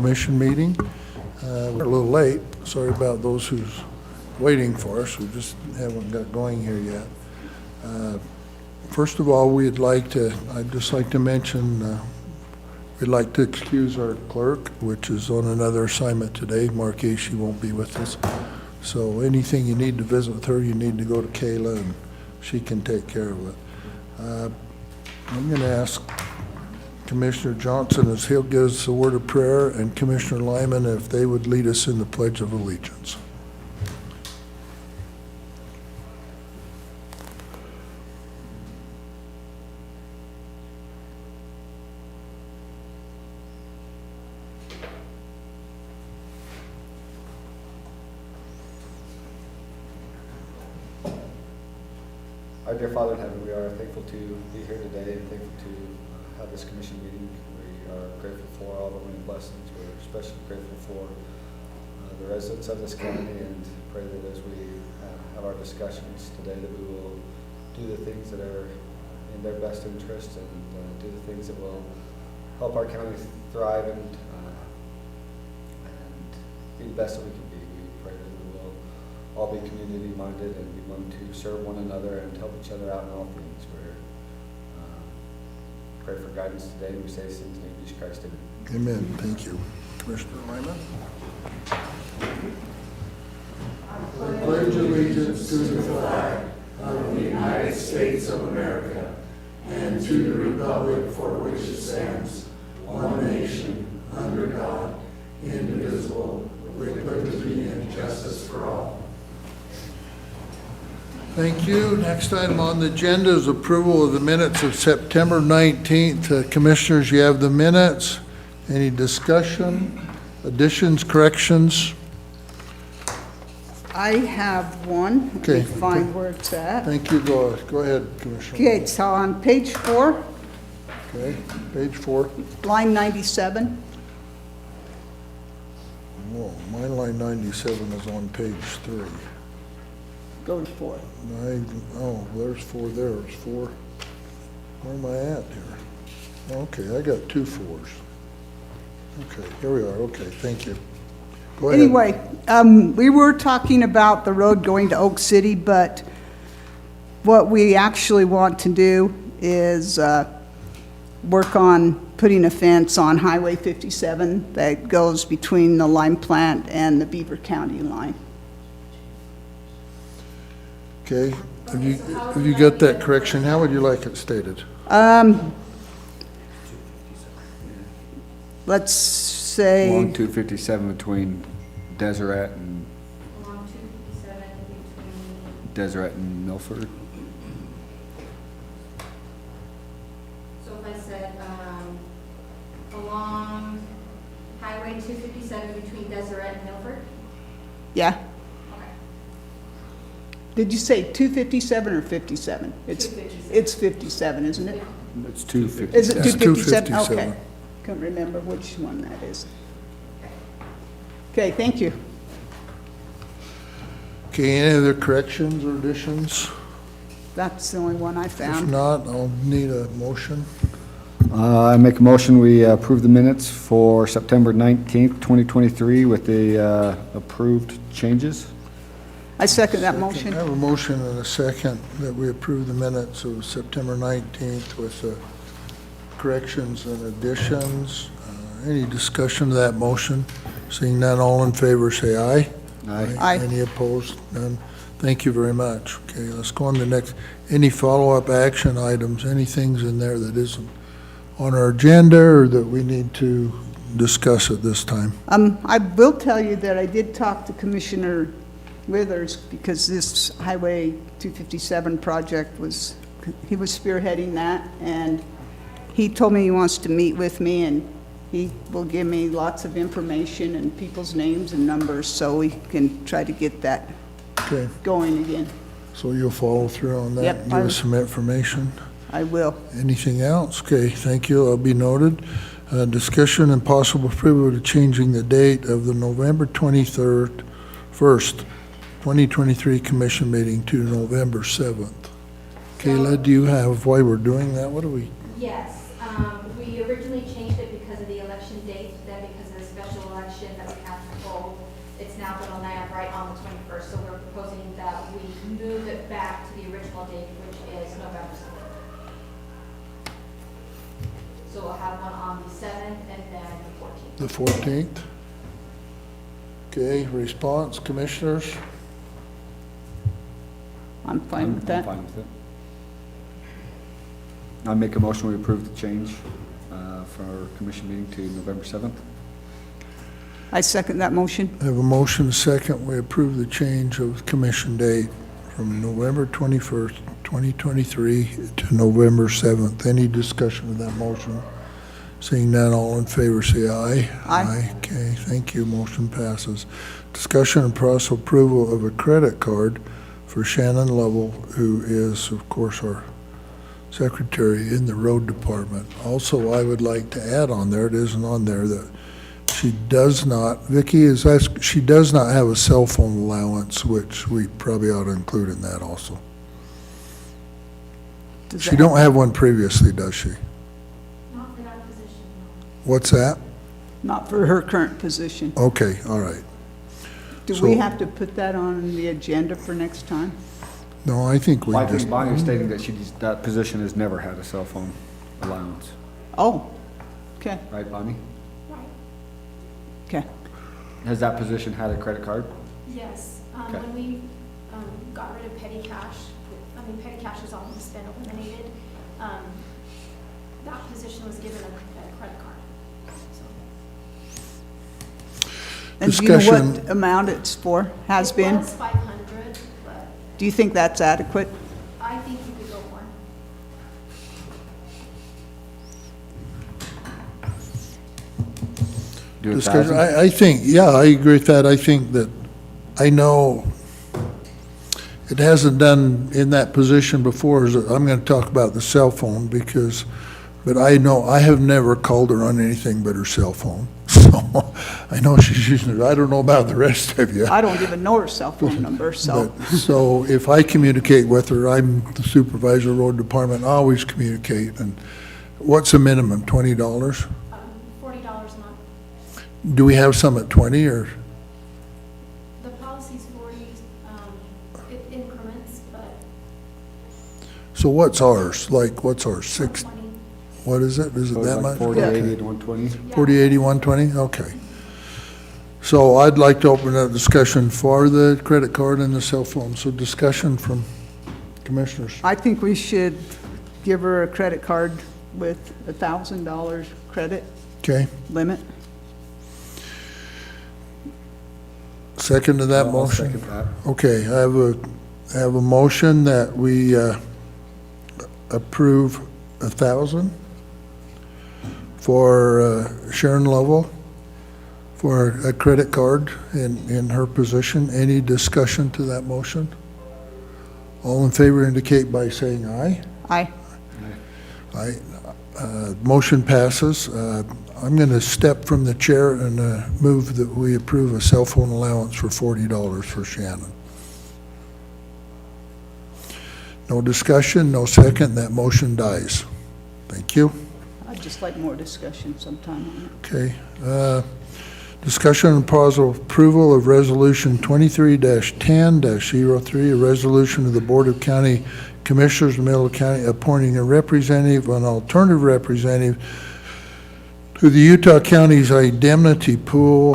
commission meeting. We're a little late. Sorry about those who's waiting for us. We just haven't got going here yet. First of all, I'd just like to mention, we'd like to excuse our clerk, which is on another assignment today. Marquis, she won't be with us. So anything you need to visit with her, you need to go to Kayla, and she can take care of it. I'm going to ask Commissioner Johnson, as he'll give us a word of prayer, and Commissioner Lyman, if they would lead us in the Pledge of Allegiance. Our dear Father in heaven, we are thankful to be here today and thankful to have this commission meeting. We are grateful for all the many blessings. We're especially grateful for the residents of this county, and pray that as we have our discussions today, that we will do the things that are in their best interest and do the things that will help our county thrive and be the best that we can be. We pray that we will all be community-minded and be willing to serve one another and help each other out in all things. We're pray for guidance today. We say these things in the name of Jesus Christ. Amen. Amen. Thank you. Commissioner Lyman. I pledge allegiance to the flag of the United States of America and to the republic for which it stands, one nation, under God, indivisible, with liberty and justice for all. Thank you. Next item on the agenda is approval of the minutes of September 19th. Commissioners, you have the minutes. Any discussion, additions, corrections? I have one. Let Okay. me find where it's at. Thank you. Go ahead, Commissioner. Okay, so on page 4, Okay, page 4. line 97. Whoa, my line 97 is on page 3. Go to 4. There's 4 there. There's 4. Where am I at here? Okay, I got 2 4s. Okay, here we are. Okay, thank you. Go ahead. Anyway, we were talking about the road going to Oak City, but what we actually want to do is work on putting a fence on Highway 57 that goes between the lime plant and the Beaver County line. Okay, have you got that correction? How would you like it stated? Let's say, Along 257 between Deseret and Along 257 between, Deseret and Milford. so if I said, along Highway 257 between Deseret and Milford? yeah. Okay. Did you say 257 or 57? 257. It's 57, isn't it? It's 257. Is it It's 257? 257. Okay. Can't remember which one that is. Okay, thank you. Okay, any other corrections or additions? That's the only one I If found. not, I'll need a motion. I make a motion, we approve the minutes for September 19th, 2023 with the approved changes. I second that I motion. have a motion and a second that we approve the minutes of September 19th with the corrections and additions. Any discussion of that motion? Seeing none, all in favor say aye. Aye. Any opposed? None. Thank you very much. Okay, let's go on to the next. Any follow-up action items, anything's in there that isn't on our agenda or that we need to discuss at this time? I will tell you that I did talk to Commissioner Withers because this Highway 257 project he was spearheading that, and he told me he wants to meet with me, and he will give me lots of information and people's names and numbers so we can try to get that Okay, going again. so you'll follow through on that? Yep, and Give us some information? I will. Anything else? Okay, thank you. I'll be noted. Discussion and possible approval to changing the date of the November 23rd, 2023 commission meeting to November 7th. Kayla, do you have why we're doing that? What do we? Yes, we originally changed it because of the election date, then because of the special election that we have to hold. It's now going to land right on the 21st, so we're proposing that we move it back to the original date, which is November 7th. So we'll have one on the 7th and then the 14th. The 14th. Okay, response, commissioners? I'm fine with that. I'm fine with it. I make a motion, we approve the change for our commission meeting to November 7th. I second that motion. I have a motion, second, we approve the change of commission date from November 21st, 2023 to November 7th. Any discussion of that motion? Seeing none, all in favor, say aye. Aye. Okay, thank you, motion passes. Discussion and possible approval of a credit card for Shannon Lovell, who is, of course, our secretary in the road department. Also, I would like to add on there, it isn't on there, that she does not, Vicki is asked, she does not have a cell phone allowance, which we probably ought to include in that also. Does She that- don't have one previously, does she? Not for that position, no. What's that? Not for her current position. Okay, all right. Do we So- have to put that on the agenda for next time? No, I think we I just, think Bonnie was stating that that position has never had a cell phone allowance. Oh, okay, Right, Bonnie? Right. okay. Has that position had a credit card? Yes, Okay. when we got rid of petty cash, petty cash has almost been eliminated. That position was given a credit card, so. And do you know Discussion. what amount it's for, has It been? was 500, but Do you think that's adequate? I think you could go more. Do a discussion, 1,000? I think, yeah, I agree with that. I think that, I know it hasn't done in that position before. I'm going to talk about the cell phone because, but I know, I have never called her on anything but her cell phone. So I know she's using it. I don't know about the rest of you. I don't even know her cell phone number, so. But, so if I communicate with her, I'm the supervisor of the road department, I always communicate. And what's the minimum, $20? $40 a month. Do we have some at 20 or? The policy's 40, it increments, but So what's ours? Like, what's ours, 6, 20. what is it? Is it So it's that like much? 40, Yeah. 80 to 120? 40, 80, 120? Okay. So I'd like to open up discussion for the credit card and the cell phone. So discussion from commissioners. I think we should give her a credit card with $1,000 credit Okay, limit. second to that I'll motion? second that. Okay, I have a motion that we approve 1,000 for Sharon Lovell for a credit card in her position. Any discussion to that motion? All in favor indicate by saying aye. Aye. Aye. Motion passes. I'm going to step from the chair and move that we approve a cell phone allowance for $40 for Shannon. No discussion, no second, that motion dies. Thank you. I'd just like more discussion sometime on it. Okay. Discussion and possible approval of Resolution 23-10-03, a resolution of the Board of County Commissioners of Middle County appointing a representative, an alternative representative to the Utah County's indemnity pool,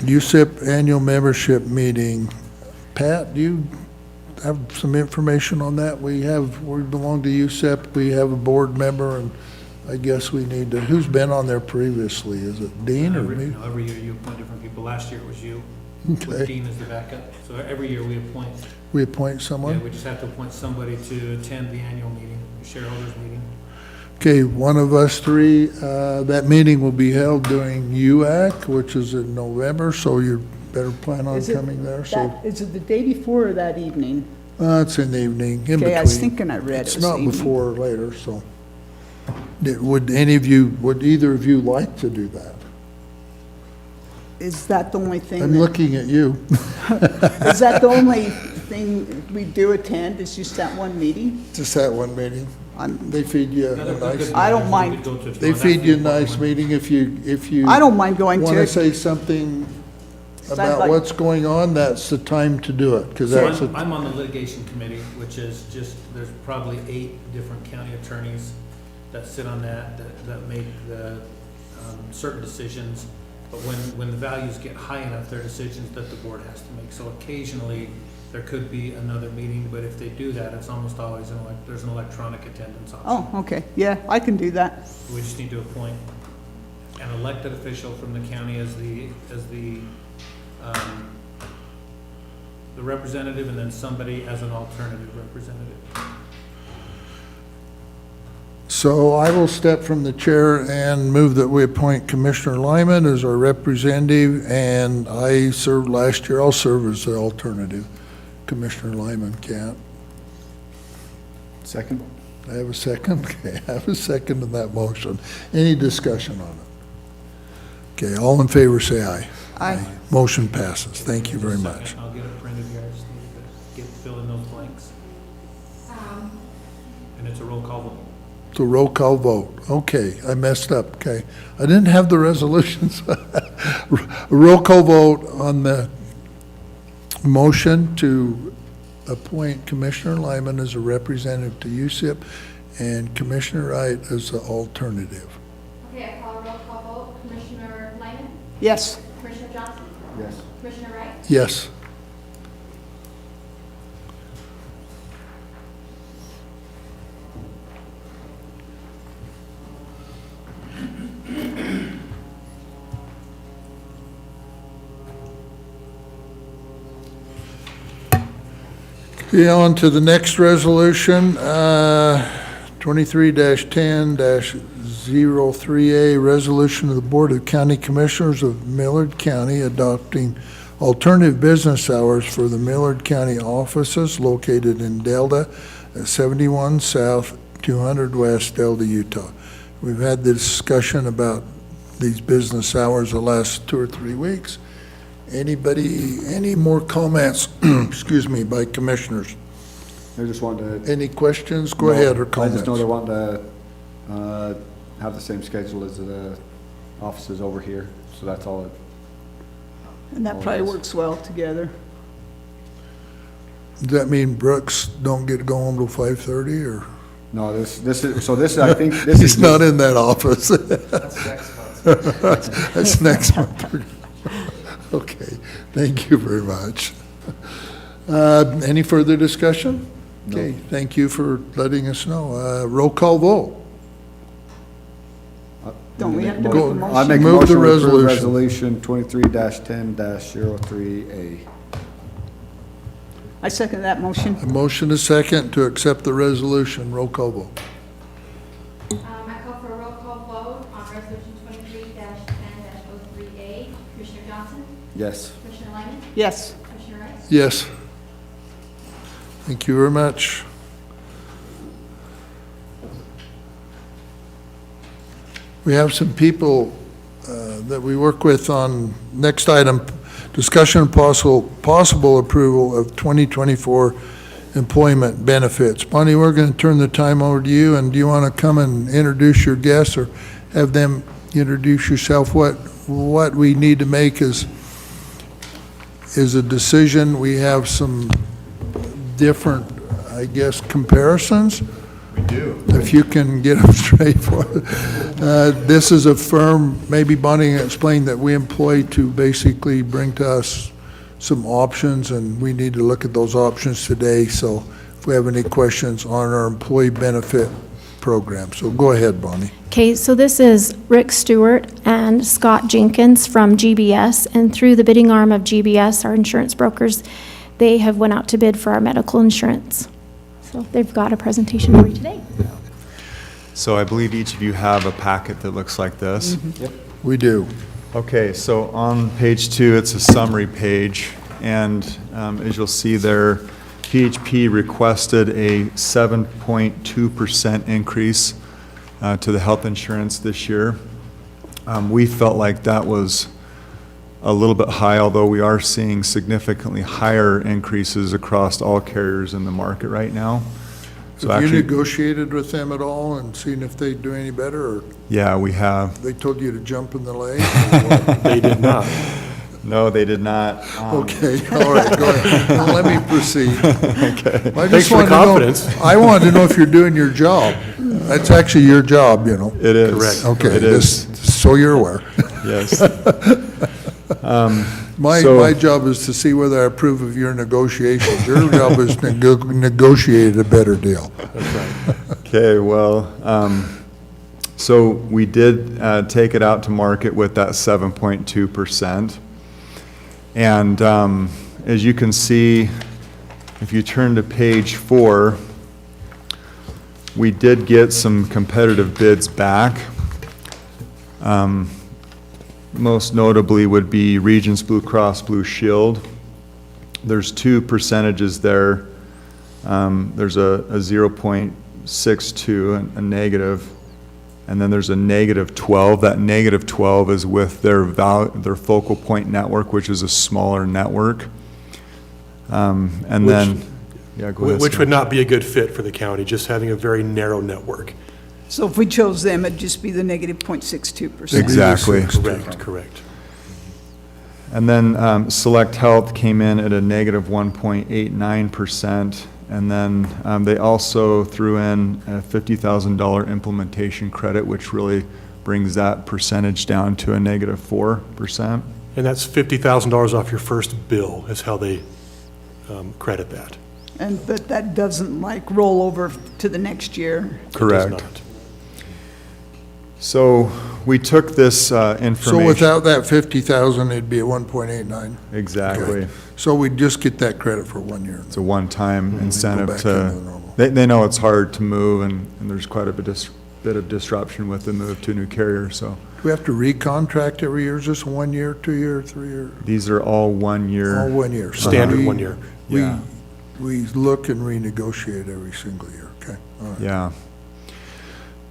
USIP annual membership meeting. Pat, do you have some information on that? We belong to USIP, we have a board member, and I guess we need to, who's been on there previously? Is it Dean or me? Every year you appoint different people. Last year it was you, Okay. with Dean as the backup. So every year we appoint, We appoint yeah, someone? we just have to appoint somebody to attend the annual meeting, the shareholders meeting. Okay, one of us three, that meeting will be held during UAC, which is in November, so you better plan on Is it coming there, so. Is it the day before or that evening? It's in the evening, in between. Okay, I was thinking I read it It's was the not evening. before or later, so. Would either of you like to do that? Is that the only thing? I'm looking at you. Is that the only thing we do attend, is just that one meeting? Just that one meeting? They feed you a Another nice, good I don't meeting mind. we could go to if they want. feed That's you a the important nice one. meeting if you I don't mind going want to to it. say something I'd about like- what's going on, that's the time to do it, because So that's, I'm on the litigation committee, which is just, there's probably 8 different county attorneys that sit on that make the certain decisions. But when the values get high enough, they're decisions that the board has to make. So occasionally, there could be another meeting, but if they do that, it's almost always, there's an electronic attendance option. Oh, okay, yeah, I can do that. We just need to appoint an elected official from the county as the representative, and then somebody as an alternative representative. so I will step from the chair and move that we appoint Commissioner Lyman as our representative, and I served last year, I'll serve as the alternative. Commissioner Lyman can't. Second? I have a second? Okay, I have a second to that motion. Any discussion on it? Okay, all in favor, say aye. Aye. Motion passes. Thank you very Just a much. second, I'll get it printed here, I just need to fill in those blanks, and it's a roll call vote. The roll call vote. Okay, I messed up, okay. I didn't have the resolutions. Roll call vote on the motion to appoint Commissioner Lyman as a representative to USIP and Commissioner Wright as the alternative. Okay, I call a roll call vote. Commissioner Lyman? Yes, Commissioner Johnson? Yes. Commissioner Wright? Yes. Okay, on to the next resolution, 23-10-03A, resolution of the Board of County Commissioners of Millard County adopting alternative business hours for the Millard County offices located in Delta, 71 South, 200 West, Delta, Utah. We've had the discussion about these business hours the last 2 or 3 weeks. Anybody, any more comments, excuse me, by commissioners? They just wanted to. Any questions? Go ahead, or I comments. just know they want to have the same schedule as the offices over here, so that's all. and that probably works well together. Does that mean Brooks don't get to go home till 5:30, or? No, this is, I think this is. He's not in that office. That's next month. That's next month. Okay, thank you very much. Any further discussion? No. Okay, thank you for letting us know. Roll call vote. Don't we have to Go- make a I motion? make a Move the motion to approve resolution. resolution 23-10-03A. I second that motion. A motion is second to accept the resolution. Roll call vote. I call for a roll call vote on resolution 23-10-03A. Commissioner Johnson? Yes. Commissioner Lyman? Yes, Commissioner Wright? Yes. Thank you very much. We have some people that we work with on next item, discussion and possible approval of 2024 employment benefits. Bonnie, we're going to turn the time over to you, and do you want to come and introduce your guests or have them introduce yourself? What we need to make is a decision. We have some different, I guess, comparisons. We do. If you can get them straight for it. This is a firm, maybe Bonnie explained, that we employ to basically bring to us some options, and we need to look at those options today. So if we have any questions on our employee benefit program. So go ahead, Bonnie. Okay, so this is Rick Stewart and Scott Jenkins from GBS, and through the bidding arm of GBS, our insurance brokers, they have went out to bid for our medical insurance. So they've got a presentation for you today. So I believe each of you have a packet that looks like this. We do. Okay, so on page 2, it's a summary page, and as you'll see there, PHP requested a 7.2% increase to the health insurance this year. We felt like that was a little bit high, although we are seeing significantly higher increases across all carriers in the market right now. So Have you actually, negotiated with them at all and seen if they do any better, or yeah, we have. they told you to jump in the lake? or what? They did not. No, they did not. Okay, all right, go ahead. Well, let me proceed. I Thanks just for the wanted to know- confidence. I wanted to know if you're doing your job. That's actually your job, you know. It is. Correct. Okay, It is, so you're aware. yes. My So- job is to see whether I approve of your negotiations. Your job is to negotiate a better deal. Okay, well, so we did take it out to market with that 7.2%. And as you can see, if you turn to page 4, we did get some competitive bids back. Most notably would be Regions Blue Cross Blue Shield. There's 2 percentages there. There's a 0.62, a negative, and then there's a -12. That -12 is with their focal point network, which is a smaller network. And Which- then, yeah, go ahead. Which Scott. would not be a good fit for the county, just having a very narrow network. So if we chose them, it'd just be the negative 0.62%. Exactly. Correct. And then Select Health came in at a -1.89%. And then they also threw in a $50,000 implementation credit, which really brings that percentage down to a -4%. And that's $50,000 off your first bill is how they credit that. But that doesn't like roll over to the next year. It does Correct. not. So we took this So information. without that 50,000, it'd be a 1.89. Exactly. So we'd just get that credit for 1 year. It's a one-time incentive back to, into the normal. they know it's hard to move and there's quite a bit of disruption with the move to a new carrier, so. Do we have to recontract every year? Is this 1 year, 2 year, 3 year? These are all 1 year. All 1 year. So Standard we- 1 year. Yeah. We look and renegotiate every single year, okay? All right. Yeah.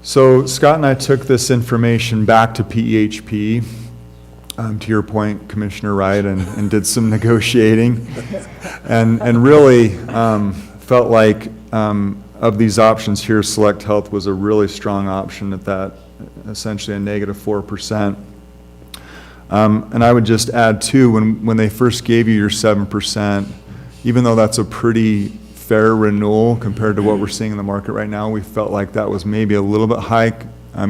So Scott and I took this information back to PEHP, to your point, Commissioner Wright, and did some negotiating. And really felt like of these options here, Select Health was a really strong option at that, essentially a -4%. And I would just add too, when they first gave you your 7%, even though that's a pretty fair renewal compared to what we're seeing in the market right now, we felt like that was maybe a little bit high,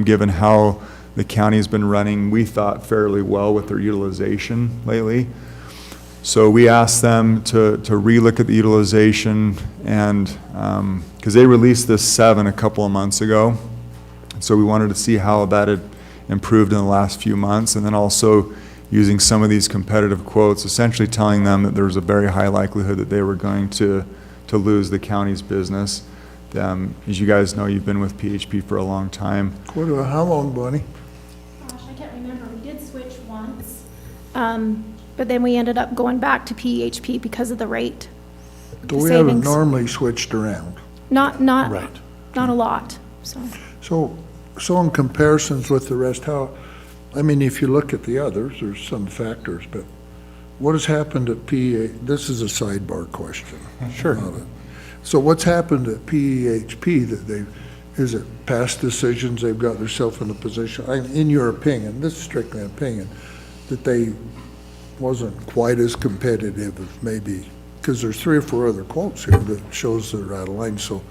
given how the county's been running, we thought, fairly well with their utilization lately. So we asked them to relook at the utilization, and, because they released this 7 a couple of months ago. So we wanted to see how that had improved in the last few months, and then also using some of these competitive quotes, essentially telling them that there was a very high likelihood that they were going to lose the county's business. As you guys know, you've been with PHP for a long time. How long, Bonnie? Gosh, I can't remember. We did switch once. But then we ended up going back to PHP because of the rate. So The we haven't savings. normally switched around. Not Right. a lot, so. So in comparisons with the rest, I mean, if you look at the others, there's some factors, but what has happened at PEH, this is a sidebar question. Sure. So what's happened at PEHP that is it past decisions, they've got themselves in a position, in your opinion, this is strictly an opinion, that they wasn't quite as competitive as maybe, because there's 3 or 4 other quotes here that shows they're out of line, so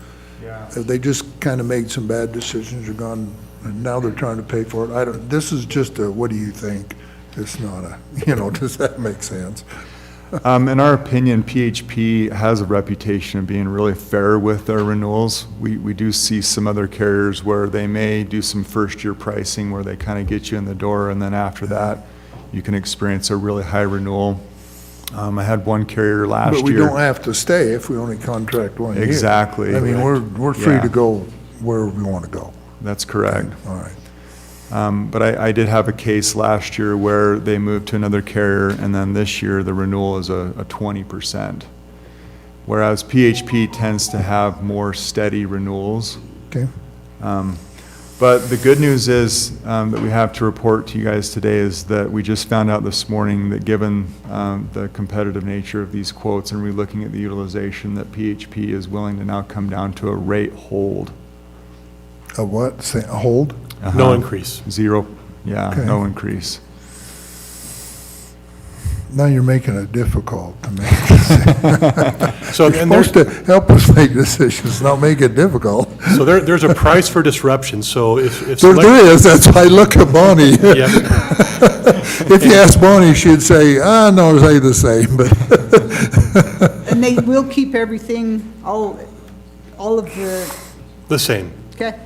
have they just kind of made some bad decisions or gone, and now they're trying to pay for it? This is just a, what do you think? It's not a, does that make sense? In our opinion, PHP has a reputation of being really fair with their renewals. We do see some other carriers where they may do some first-year pricing where they kind of get you in the door, and then after that, you can experience a really high renewal. I had one carrier last year. But we don't have to stay if we only contract 1 year. Exactly. I mean, we're free Yeah. to go wherever we want to go. That's correct. All right. But I did have a case last year where they moved to another carrier, and then this year the renewal is a 20%. Whereas PHP tends to have more steady renewals. Okay. But the good news is that we have to report to you guys today is that we just found out this morning that given the competitive nature of these quotes and relooking at the utilization, that PHP is willing to now come down to a rate hold. A what? Say, a hold? No increase. Zero, yeah, Okay. no increase. Now you're making it difficult to make. So, You're and there's, supposed to help us make decisions, not make it difficult. so there's a price for disruption, so if There select- is, that's why I look at Bonnie. Yeah, If you ask Bonnie, she'd say, no, say the same, but. And they will keep everything, all of the same. okay?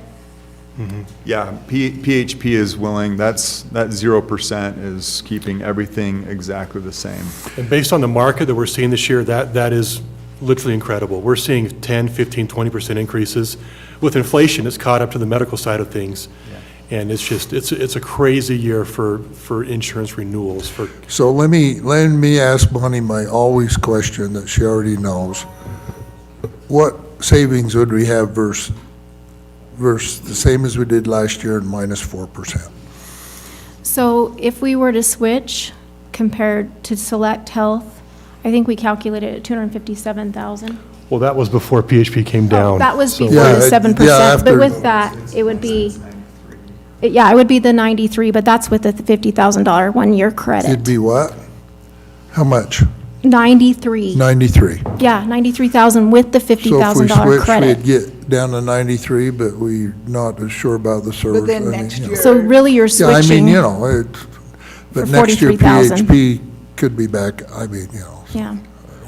Yeah, PHP is willing, that 0% is keeping everything exactly the same. And based on the market that we're seeing this year, that is literally incredible. We're seeing 10, 15, 20% increases. With inflation, it's caught up to the medical side of things. And it's just, it's a crazy year for insurance renewals for, So let me ask Bonnie my always question that she already knows. What savings would we have versus the same as we did last year and minus 4%? So if we were to switch compared to Select Health, I think we calculated at 257,000. well, that was before PHP came down. That was so- before Yeah, the yeah, 7%, after- but with that, it would be, yeah, it would be the 93, but that's with the $50,000 one-year It'd credit. be what? How much? 93, 93. yeah, 93,000 with the So if we $50,000 switch, credit. we'd get down to 93, but we're not as sure about the service. But then I mean, next you know. year. So really, you're Yeah, I mean, switching, you know, but for next year 43,000. PHP could be back, I mean, you know, yeah,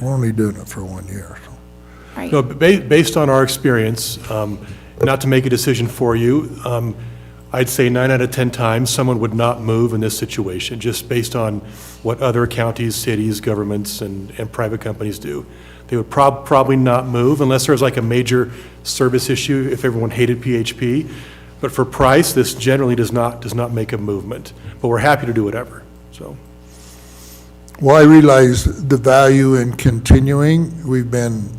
we're only doing it for 1 year, so. right. No, based on our experience, not to make a decision for you, I'd say 9 out of 10 times, someone would not move in this situation, just based on what other counties, cities, governments, and private companies do. They would probably not move unless there's like a major service issue, if everyone hated PHP. But for price, this generally does not make a movement. But we're happy to do whatever, so. Well, I realize the value in continuing. We've been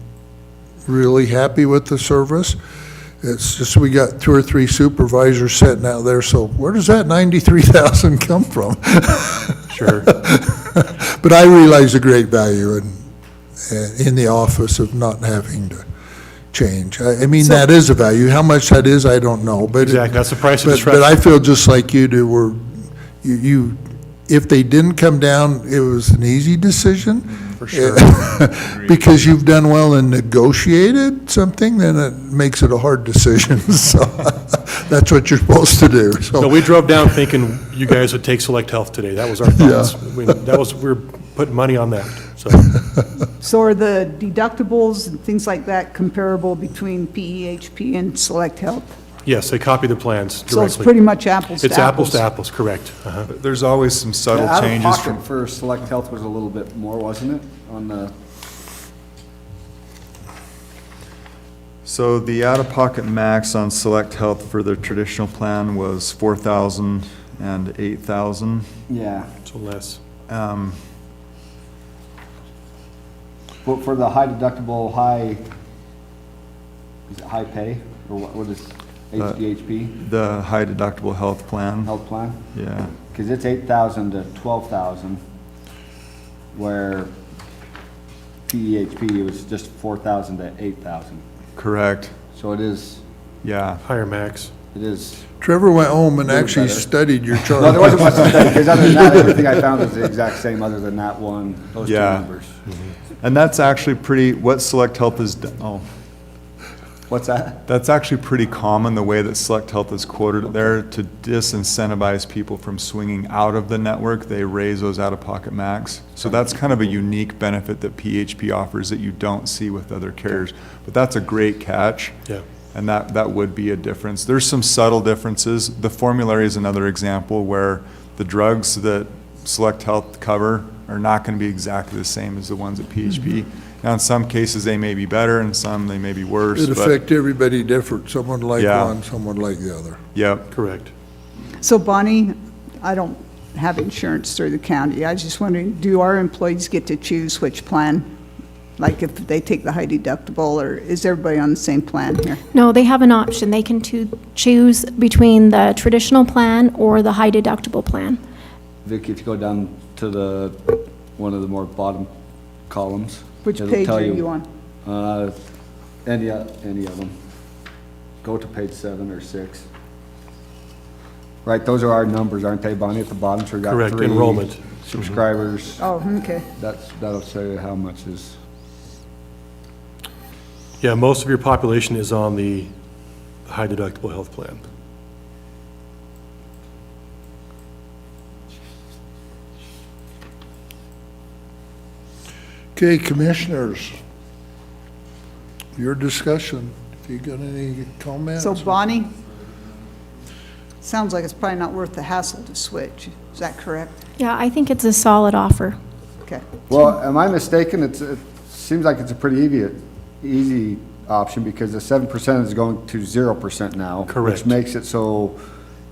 really happy with the service. It's just we got 2 or 3 supervisors sitting out there, so where does that 93,000 come from? Sure. But I realize the great value in the office of not having to change. I mean, that is a value. How much that is, I don't know, but. Exactly, that's the price of But disruption. I feel just like you do, where if they didn't come down, it was an easy decision. For sure. Because you've done well and negotiated something, then it makes it a hard decision. So that's what you're supposed to do, No, so. we drove down thinking you guys would take Select Health today. That was our thoughts. We were putting money on that, so. So are the deductibles and things like that comparable between PEHP and Select Health? Yes, they copy the plans directly. So it's pretty much apples to apples? It's apples to apples, correct. Uh-huh. But there's always some subtle The changes out-of-pocket from. for Select Health was a little bit more, wasn't it, on the, So the out-of-pocket max on Select Health for the traditional plan was 4,000 and 8,000. yeah. So less. But for the high deductible, is it high pay, or what is HDHP, The high deductible health plan, health plan? yeah. Because it's 8,000 to 12,000, where PEHP was just 4,000 to 8,000. Correct, So it is, yeah. Higher max. it is, Trevor went home and Little actually better. studied your chart. well, there wasn't much to say, because other than that, everything I found was the exact same, other than that one, those two Yeah. numbers. And that's actually what Select Health is, What's that? that's actually pretty common, the way that Select Health is quoted there, to disincentivize people from swinging out of the network. They raise those out-of-pocket max. So that's kind of a unique benefit that PHP offers that you don't see with other carriers. But that's a great catch. Yeah. And that would be a difference. There's some subtle differences. The formulary is another example where the drugs that Select Health cover are not going to be exactly the same as the ones at PHP. Now, in some cases, they may be better, and some they may be worse. It but- affect everybody different, someone like Yeah. one, someone like the other. Yep. Correct. So Bonnie, I don't have insurance through the county. I was just wondering, do our employees get to choose which plan Like if they take the high deductible, or is everybody on the same plan here? No, they have an option. They can choose between the traditional plan or the high deductible plan. Vic, if you go down to the, one of the more bottom columns. Which it'll page tell are you on? Any of them. Go to page 7 or 6. Right, those are our numbers, aren't they, Bonnie, at the bottom? So we got Correct, 3 enrollment. subscribers. Oh, okay. That'll tell you how much is. Yeah, most of your population is on the high deductible health plan. Okay, commissioners, your discussion, if you got any comments? So Bonnie, sounds like it's probably not worth the hassle to switch. Is that correct? Yeah, I think it's a solid offer. Okay. Well, am I mistaken? It seems like it's a pretty easy option because the 7% is going to 0% now. Correct. Which makes it so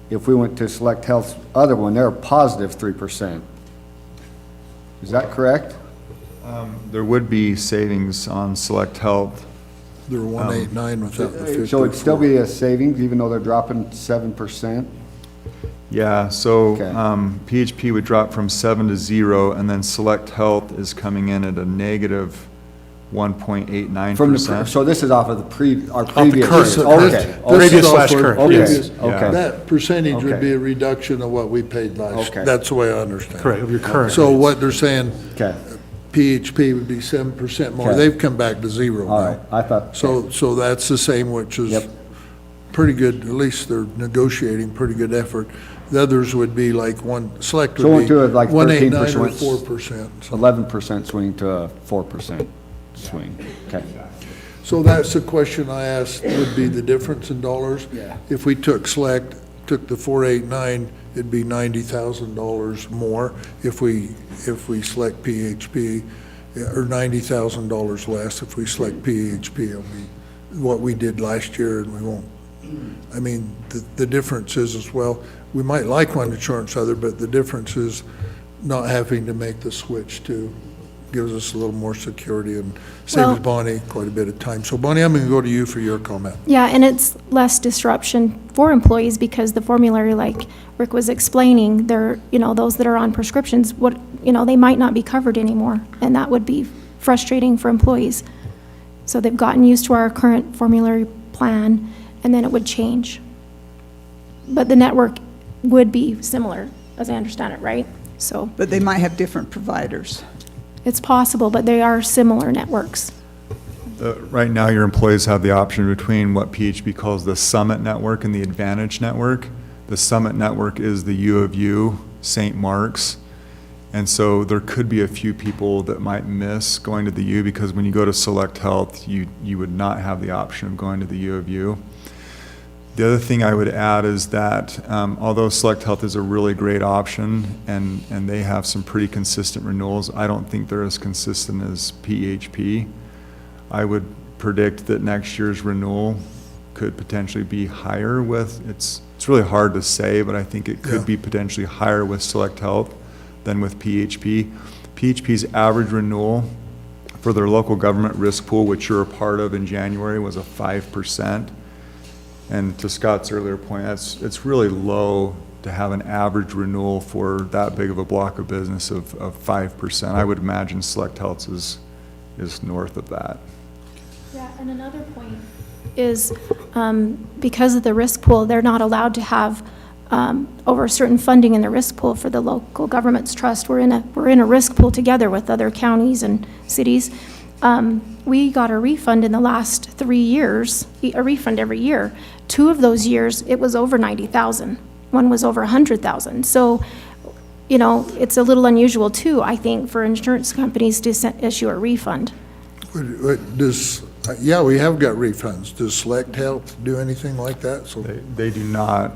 if we went to Select Health's other one, they're a positive 3%. Is that correct? There would be savings on Select Health. They're 189 without the 54. So it'd still be a savings even though they're dropping 7%? Yeah, so Okay. PHP would drop from 7 to 0, and then Select Health is coming in at a negative From the, 1.89%. so this is off of our the previous. current. This- Okay. this Previous is slash also current, Okay, previous. okay. That percentage would Okay. be a reduction of what we paid last. Okay. That's the way I understand it. Correct, of your current So rates. what they're saying, Okay, PHP would be 7% more. Okay. They've come back to 0 all right, now. I thought. So that's the same, which is Yep. pretty good, at least they're negotiating, pretty good effort. The others would be like Select So would be we'll do it like 189 or 13%. 4%. 11% swing to a 4% swing. Okay. So that's the question I asked, would be the difference in dollars? Yeah. If we took the 489, it'd be $90,000 more. If we select PHP, or $90,000 less if we select PHP. It'll be what we did last year, and we won't. I mean, the difference is as well, we might like one insurance other, but the difference is not having to make the switch to gives us a little more security and saves Well- Bonnie quite a bit of time. So Bonnie, I'm going to go to you for your comment. Yeah, and it's less disruption for employees because the formulary, like Rick was explaining, they're, those that are on prescriptions, they might not be covered anymore, and that would be frustrating for employees. So they've gotten used to our current formulary plan, and then it would change. But the network would be similar, as I understand it, right? So But they might have different providers. it's possible, but they are similar networks. Right now, your employees have the option between what PHP calls the Summit Network and the Advantage Network. The Summit Network is the U of U, St. Mark's. And so there could be a few people that might miss going to the U because when you go to Select Health, you would not have the option of going to the U of U. The other thing I would add is that although Select Health is a really great option and they have some pretty consistent renewals, I don't think they're as consistent as PHP. I would predict that next year's renewal could potentially be higher with, it's really hard to say, but I think it could Yeah. be potentially higher with Select Health than with PHP. PHP's average renewal for their local government risk pool, which you're a part of in January, was a 5%. And to Scott's earlier point, it's really low to have an average renewal for that big of a block of business of 5%. I would imagine Select Health's is north of that. Yeah, and another point is because of the risk pool, they're not allowed to have over certain funding in the risk pool for the local government's trust. We're in a risk pool together with other counties and cities. We got a refund in the last 3 years, a refund every year. 2 of those years, it was over 90,000. One was over 100,000. So, it's a little unusual too, I think, for insurance companies to issue a refund. Yeah, we have got refunds. Does Select Health do anything like that? So They do not.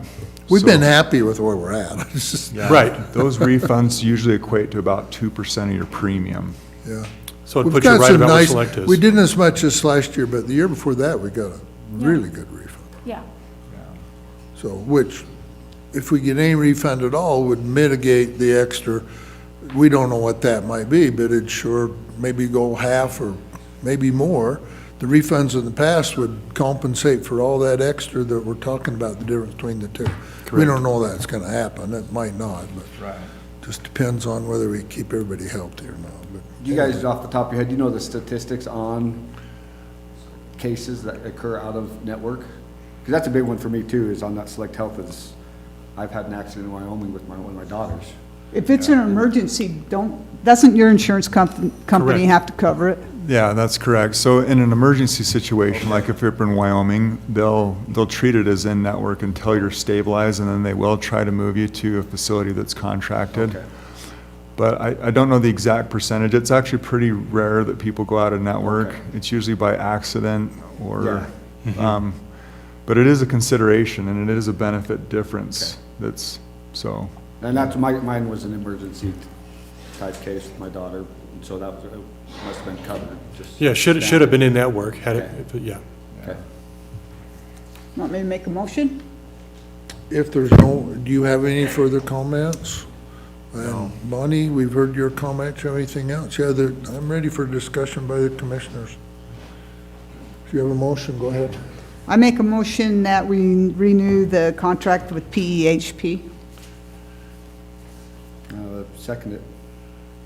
we've So- been happy with where we're at. It's just- Yeah, Right. Those refunds usually equate to about 2% of your premium. Yeah. So it We've puts you got right some about where nice- Select is. We didn't as much this last year, but the year before that, we got a really good refund. Yeah. So, which, if we get any refund at all, would mitigate the extra. We don't know what that might be, but it'd sure maybe go half or maybe more. The refunds in the past would compensate for all that extra that we're talking about, the difference between the two. We Correct. don't know that's gonna happen, it might not, but Right. just depends on whether we keep everybody healthy or not. But You guys, off the top of your head, do you know the statistics on cases that occur out of network? Because that's a big one for me too, is on that Select Health is, I've had an accident in Wyoming with one of my daughters. If it's an emergency, doesn't your insurance company Correct. have to cover it? Yeah, that's correct. So in an emergency situation, like if you're in Wyoming, they'll treat it as in-network until you're stabilized, and then they will try to move you to a facility that's contracted. Okay. But I don't know the exact percentage. It's actually pretty rare that people go out of network. Okay. It's usually by accident or, Yeah. but it is a consideration and it is a benefit difference that's, so. And that's, mine was an emergency type case with my daughter, and so that was, it must have been covered, just. Yeah, should have been in network, had it, yeah. Okay. Want me to make a motion? if there's no, do you have any further comments? And Bonnie, we've heard your comments, anything else? Yeah, I'm ready for discussion by the commissioners. If you have a motion, go ahead. I make a motion that we renew the contract with PEHP. Second it.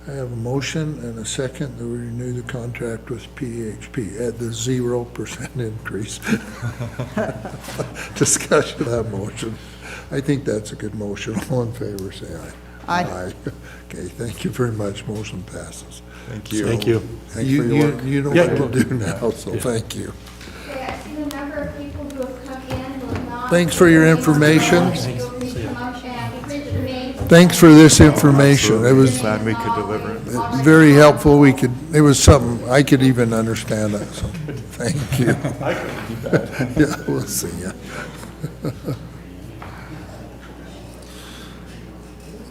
I have a motion and a second that we renew the contract with PHP at the 0% increase. Discussion of that motion. I think that's a good motion. All in favor, say aye. Aye. Okay, thank you very much. Motion passes. Thank you. Thank you. Thanks for your work. You know Yeah. what to do now, so thank you. Okay, I've seen a number of people who have come in who have not. Thanks for your information. Feel free to come up and print your names. Thanks for this information. It was Glad we could deliver it. very helpful. It was something, I could even understand that, so thank you. I couldn't do that. Yeah, we'll see ya.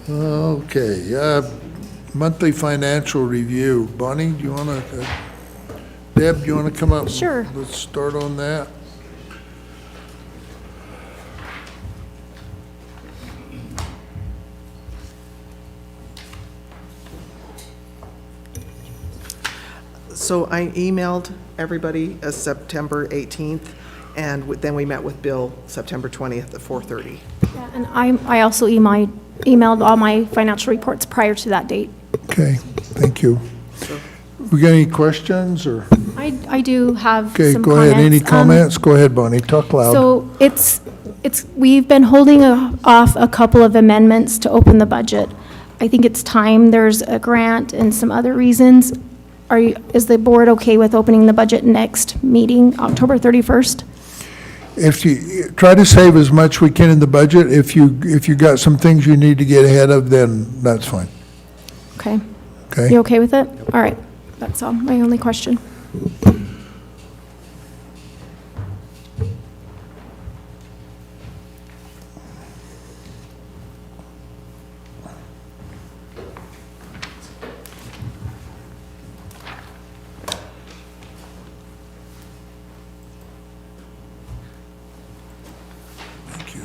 Okay, monthly financial review. Bonnie, do you want to, Deb, do you want to come up? Sure. Let's start on that. So I emailed everybody September 18th, and then we met with Bill September 20th at 4:30. Yeah, and I also emailed all my financial reports prior to that date. Okay, thank you. We got any questions, or? I do have Okay, some go ahead. Any comments. comments? Go ahead, Bonnie, talk loud. So we've been holding off a couple of amendments to open the budget. I think it's time. There's a grant and some other reasons. Is the board okay with opening the budget next meeting, October 31st? If you, try to save as much we can in the budget. If you got some things you need to get ahead of, then that's fine, Okay. okay? You okay with it? All right. That's all, my only question. Thank you.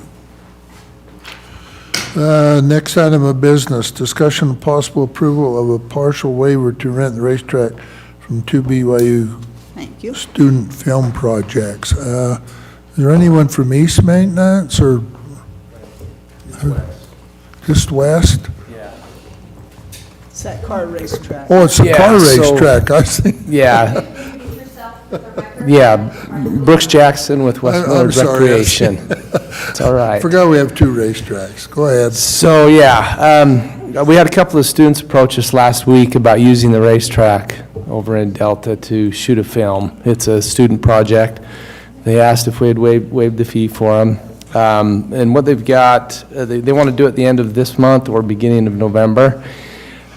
Next item of business, discussion of possible approval of a partial waiver to rent the racetrack from two BYU Thank you. student film projects. Is there anyone from East Maintenance or? Just west? It's that car racetrack. Oh, it's a Yeah, car so- racetrack, I see. Yeah, Introduce yourself for the record. yeah, Brooks Jackson with West I'm Millard sorry, I Recreation. It's all right. Forgot we have two racetracks. Go ahead. So, yeah, we had a couple of students approach us last week about using the racetrack over in Delta to shoot a film. It's a student project. They asked if we'd waive the fee for them. And what they've got, they want to do it at the end of this month or beginning of November.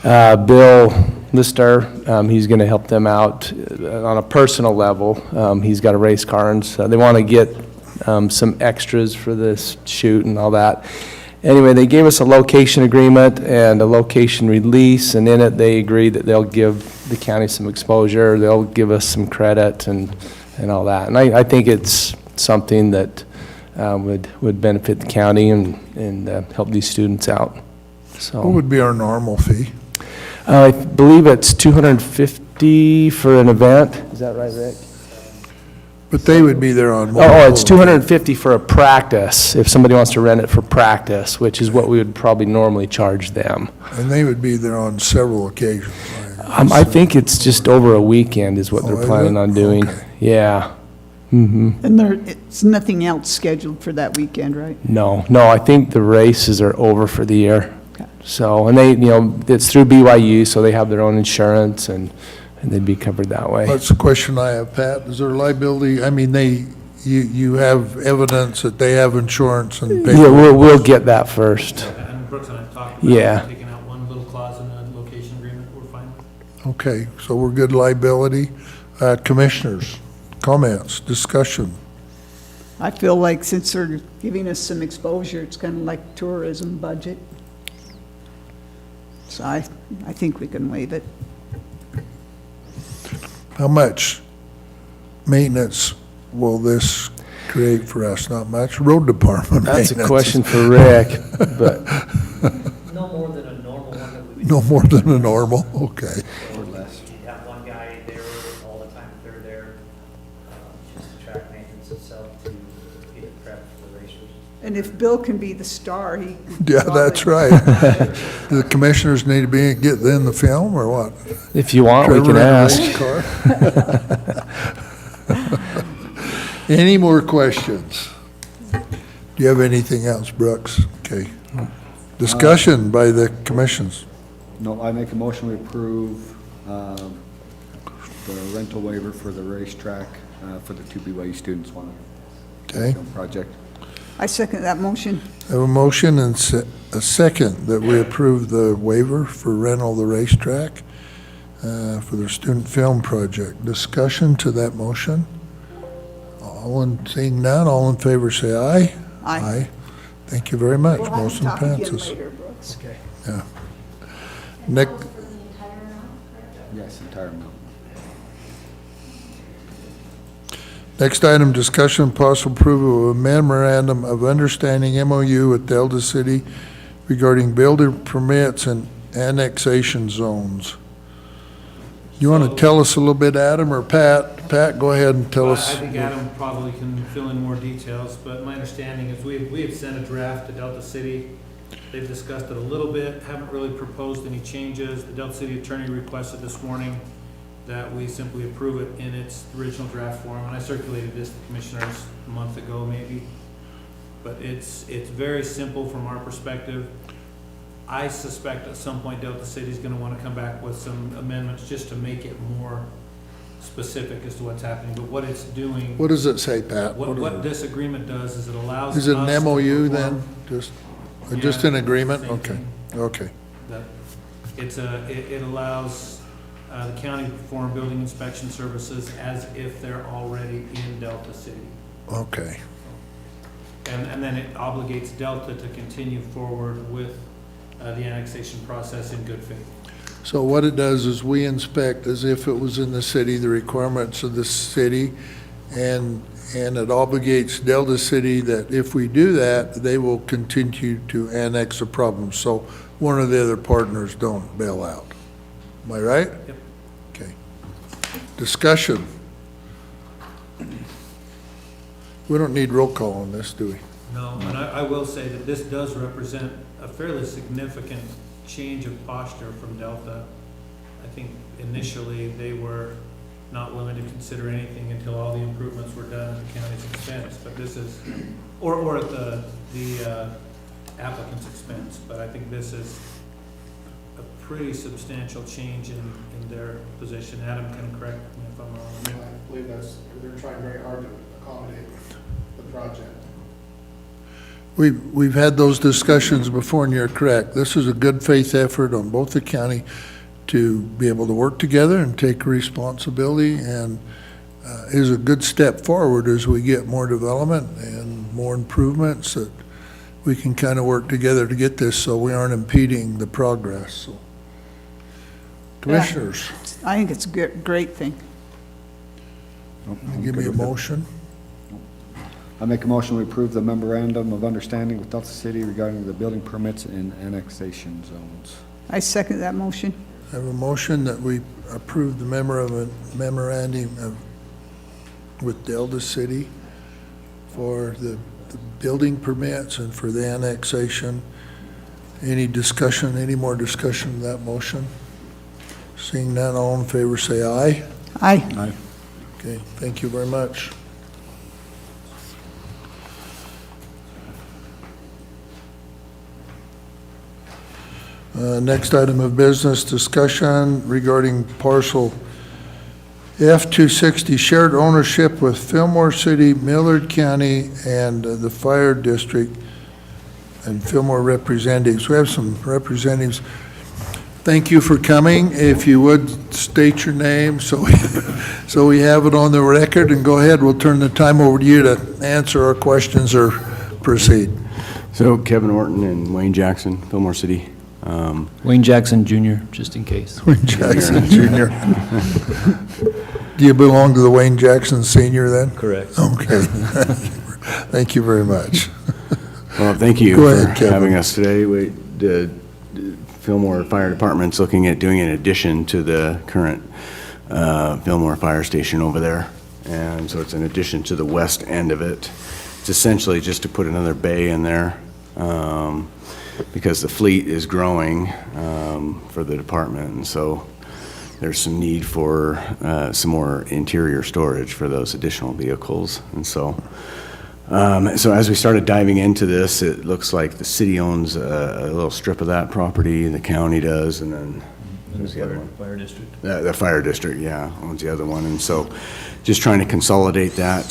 Bill Lister, he's going to help them out on a personal level. He's got a race car, and so they want to get some extras for this shoot and all that. Anyway, they gave us a location agreement and a location release, and in it, they agreed that they'll give the county some exposure, they'll give us some credit and all that. And I think it's something that would benefit the county and help these students out, so. What would be our normal fee? I believe it's $250 for an event, Is that right, Rick? But they would be there on. Oh, it's 250 for a practice, if somebody wants to rent it for practice, which is what we would probably normally charge them. And they would be there on several occasions. I think it's just over a weekend is what Oh, they're is planning it? on doing. Okay. Yeah. Mm-hmm. And it's nothing else scheduled for that weekend, right? No, I think the races are over for the year. Okay. So, and they, it's through BYU, so they have their own insurance and they'd be covered that way. That's the question I have, Pat. Is there liability? I mean, you have evidence that they have insurance and Yeah, paperwork. we'll get that first. And Brooks and I talked Yeah. about taking out one little clause in the location agreement, we're fine with. Okay, so we're good liability. Commissioners, comments, discussion? I feel like since they're giving us some exposure, it's kind of like tourism budget. So I think we can waive it. How much maintenance will this create for us? Not much. Road department That's a maintenance. question for Rick, but No more than a normal one that we would. No more than a normal, okay. Or less. You have one guy there all the time that they're there, just to track maintenance itself to get it prepped for the racers. And if Bill can be the star, he. Yeah, that's right. Do the commissioners need to get in the film or what? if you want, we can Trevor in a ask. race car? Any more questions? Do you have anything else, Brooks? Okay. Discussion by the commissions. No, I make a motion we approve the rental waiver for the racetrack for the two BYU students one Okay. project. I second that motion. I have a motion and a second that we approve the waiver for rental of the racetrack for their student film project. Discussion to that motion? Seeing none, all in favor say aye. Aye. Thank you very much. We'll have to Motion talk again passes. later, Brooks. Okay. Yeah. And Nick, that was for the entire amount, correct? Yes, entire amount. next item, discussion and possible approval of a memorandum of understanding MOU with Delta City regarding builder permits and annexation zones. You want to tell us a little bit, Adam, or Pat? Pat, go ahead and tell Well, us. I think Adam probably can fill in more details, but my understanding is we have sent a draft to Delta City. They've discussed it a little bit, haven't really proposed any changes. The Delta City attorney requested this morning that we simply approve it in its original draft form, and I circulated this to commissioners a month ago maybe. But it's very simple from our perspective. I suspect at some point Delta City's gonna wanna come back with some amendments just to make it more specific as to what's happening, but what it's doing, What does it say, Pat? what this agreement does is it allows Is it us an to MOU perform- then? Just Yeah, an agreement? same Okay, thing. okay. that it allows the county to perform building inspection services as if they're already in Delta City. Okay. And then it obligates Delta to continue forward with the annexation process in good faith. So what it does is we inspect as if it was in the city, the requirements of the city, and it obligates Delta City that if we do that, they will continue to annex the problem. So one of the other partners don't bail out. Am I right? Yep. Okay. Discussion. We don't need roll call on this, do we? No, and I will say that this does represent a fairly significant change of posture from Delta. I think initially they were not willing to consider anything until all the improvements were done at the county's expense, but this is, or at the applicant's expense, but I think this is a pretty substantial change in their position. Adam can correct me if I'm wrong. I believe they're trying very hard to accommodate the project. We've had those discussions before, and you're correct. This is a good faith effort on both the county to be able to work together and take responsibility, and is a good step forward as we get more development and more improvements that we can kind of work together to get this so we aren't impeding the progress. So, commissioners, I think it's a great thing. give me a motion. I make a motion we approve the memorandum of understanding with Delta City regarding the building permits in annexation zones. I second that motion. I have a motion that we approve the memorandum of, with Delta City for the building permits and for the annexation. Any discussion, any more discussion of that motion? Seeing none, all in favor say aye. Aye. Okay, thank you very much. Next item of business, discussion regarding parcel F-260 shared ownership with Fillmore City, Millard County, and the Fire District and Fillmore representatives. We have some representatives. Thank you for coming. If you would, state your name so we have it on the record, and go ahead. We'll turn the time over to you to answer our questions or proceed. So Kevin Orton and Wayne Jackson, Fillmore City. Wayne Jackson Jr., just in case. Wayne Jackson Jr. Do you belong to the Wayne Jackson Senior then? Correct. Okay. Thank you very much. Well, thank you Go for ahead, Kevin. having us today. The Fillmore Fire Department's looking at doing an addition to the current Fillmore Fire Station over there. And so it's an addition to the west end of it. It's essentially just to put another bay in there because the fleet is growing for the department. And so there's some need for some more interior storage for those additional vehicles. And so as we started diving into this, it looks like the city owns a little strip of that property, the county does, and then who's the other one? Fire district. The fire district, yeah, owns the other one. And so just trying to consolidate that,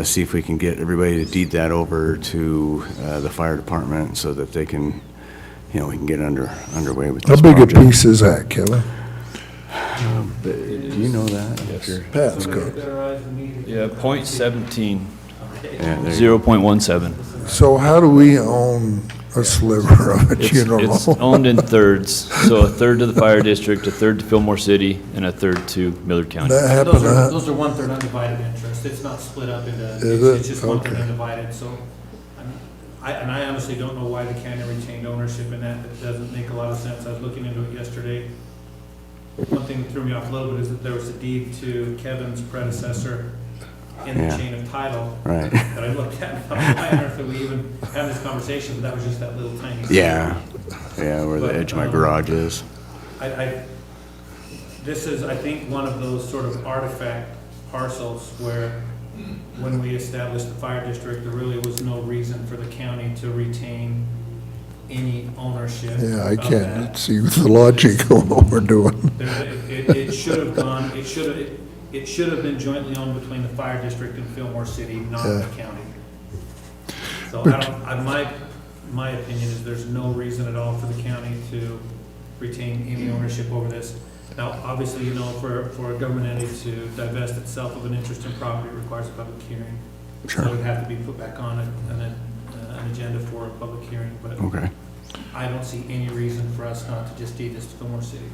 see if we can get everybody to deed that over to the fire department so that they can, we can get underway with How this big a project. piece is that, Kevin? Do you know that? If you're- Pat's good. Yeah, .17, Yeah, there you go. 0.17. So how do we own a sliver of it, you know? It's owned in thirds, so a third to the fire district, a third to Fillmore City, and a third to Millard County. That happened, Those are one-third undivided interest. It's not split up into, Is it's it? just one-third Okay. undivided, so. I honestly don't know why the county retained ownership in that. It doesn't make a lot of sense. I was looking into it yesterday. One thing that threw me off a little bit is that there was a deed to Kevin's predecessor in the Yeah. chain of title. Right. That I looked at and thought, why on earth are we even having this conversation? But that was just that little tiny. Yeah, where the But, edge of my garage is. This is, I think, one of those sort of artifact parcels where when we established the fire district, there really was no reason for the county to retain any ownership Yeah, I of can't that. see the logic of what we're doing. It should have gone, it should have been jointly owned between the fire district and Fillmore City, not the county. So my opinion is there's no reason at all for the county to retain any ownership over this. Now, obviously, for a government entity to divest itself of an interest in property requires a public hearing. Sure. So it would have to be put back on an agenda for a public hearing, but Okay. I don't see any reason for us not to just deed this to Fillmore City.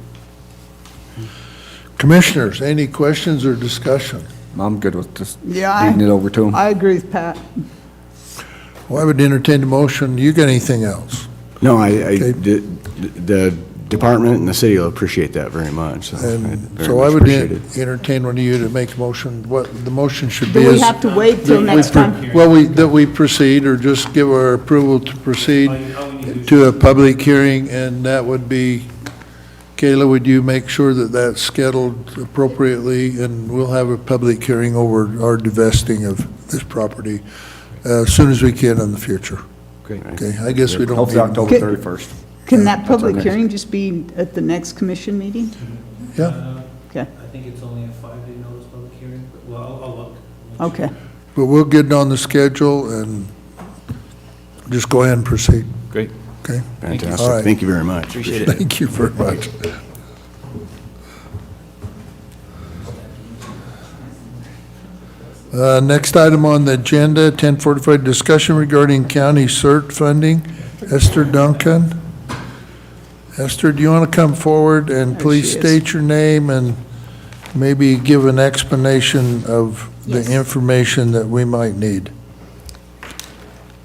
Commissioners, any questions or discussion? I'm good with just Yeah, handing it over to him. I agree with Pat. Well, I would entertain the motion. You got anything else? No, Okay. the department and the city will appreciate that very much. And very so much I would appreciate it. entertain one of you to make a motion. What the motion should be Do we is. have to wait till that we next pro- time? Well, that we proceed, or just give our approval to proceed All we need is- to a public hearing, and that would be, Kayla, would you make sure that that's scheduled appropriately, and we'll have a public hearing over our divesting of this property as soon as we can in the future. Okay, I guess we don't Hopefully need. October Okay. 31st. Can that That's our public next- hearing just be at the next commission meeting? Yeah, Okay, I think it's only a 5-day notice public hearing, but, well, I'll look. okay. but we'll get it on the schedule and just go ahead and proceed, Great, okay? you. All Fantastic. right. Thank you very much. appreciate it. Thank you very much. Next item on the agenda, 1045, discussion regarding county CERT funding. Esther Duncan. Esther, do you want to come forward and There please she is. state your name and maybe give an explanation of the Yes. information that we might need?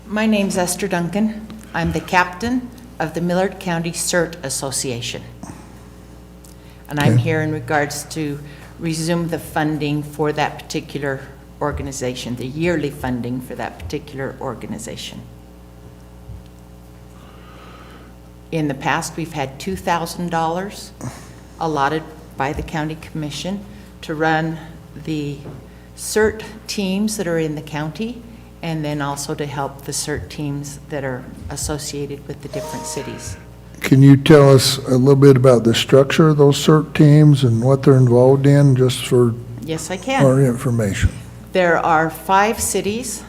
My name's Esther Duncan. I'm the captain of the Millard County CERT Association. And I'm Okay. here in regards to resume the funding for that particular organization, the yearly funding for that particular organization. In the past, we've had $2,000 allotted by the county commission to run the CERT teams that are in the county, and then also to help the CERT teams that are associated with the different cities. Can you tell us a little bit about the structure of those CERT teams and what they're involved in, just for Yes, I can. our information? There are 5 cities,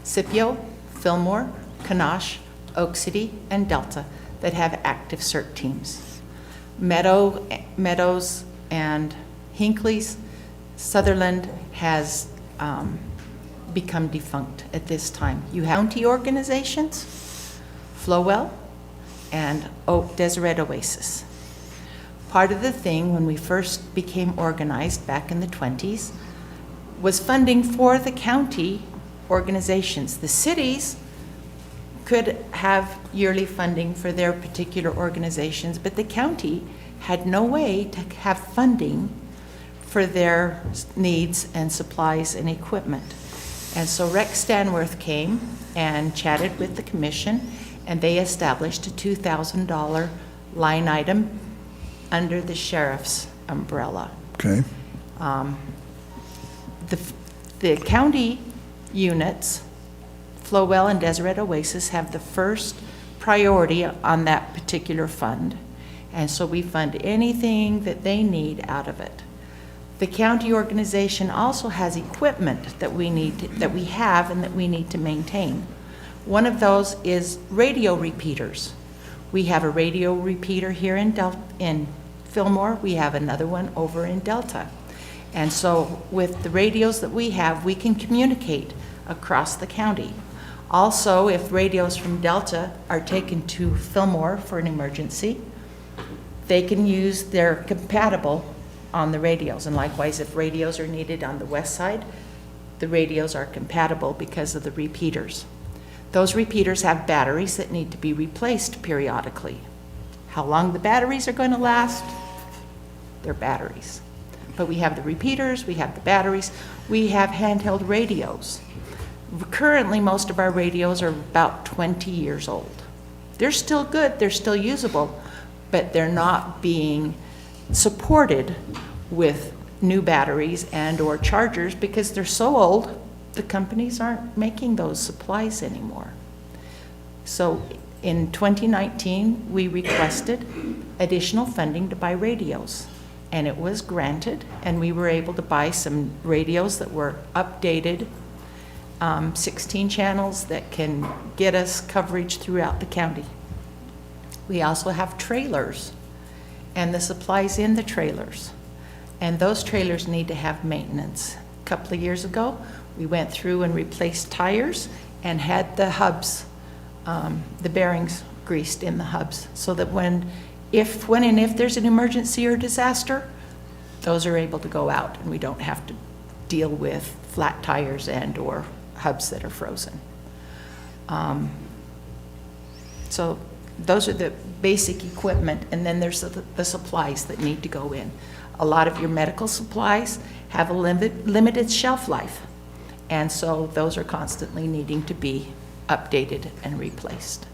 Scipio, Fillmore, Kanash, Oak City, and Delta, that have active CERT teams. Meadows and Hinckley's, Sutherland has become defunct at this time. You have county organizations, Flowell, and Deseret Oasis. Part of the thing when we first became organized back in the 20s was funding for the county organizations. The cities could have yearly funding for their particular organizations, but the county had no way to have funding for their needs and supplies and equipment. And so Rex Stanworth came and chatted with the commission, and they established a $2,000 line item under the sheriff's umbrella. Okay. The county units, Flowell and Deseret Oasis, have the first priority on that particular fund. And so we fund anything that they need out of it. The county organization also has equipment that we have and that we need to maintain. One of those is radio repeaters. We have a radio repeater here in Fillmore. We have another one over in Delta. And so with the radios that we have, we can communicate across the county. Also, if radios from Delta are taken to Fillmore for an emergency, they can use their compatible on the radios. And likewise, if radios are needed on the west side, the radios are compatible because of the repeaters. Those repeaters have batteries that need to be replaced periodically. How long the batteries are going to last? They're batteries. But we have the repeaters, we have the batteries, we have handheld radios. Currently, most of our radios are about 20 years old. They're still good, they're still usable, but they're not being supported with new batteries and or chargers because they're so old, the companies aren't making those supplies anymore. So in 2019, we requested additional funding to buy radios, and it was granted, and we were able to buy some radios that were updated, 16 channels that can get us coverage throughout the county. We also have trailers and the supplies in the trailers, and those trailers need to have maintenance. A couple of years ago, we went through and replaced tires and had the hubs, the bearings greased in the hubs, so that when and if there's an emergency or disaster, those are able to go out and we don't have to deal with flat tires and or hubs that are frozen. So those are the basic equipment, and then there's the supplies that need to go in. A lot of your medical supplies have a limited shelf life, and so those are constantly needing to be updated and replaced.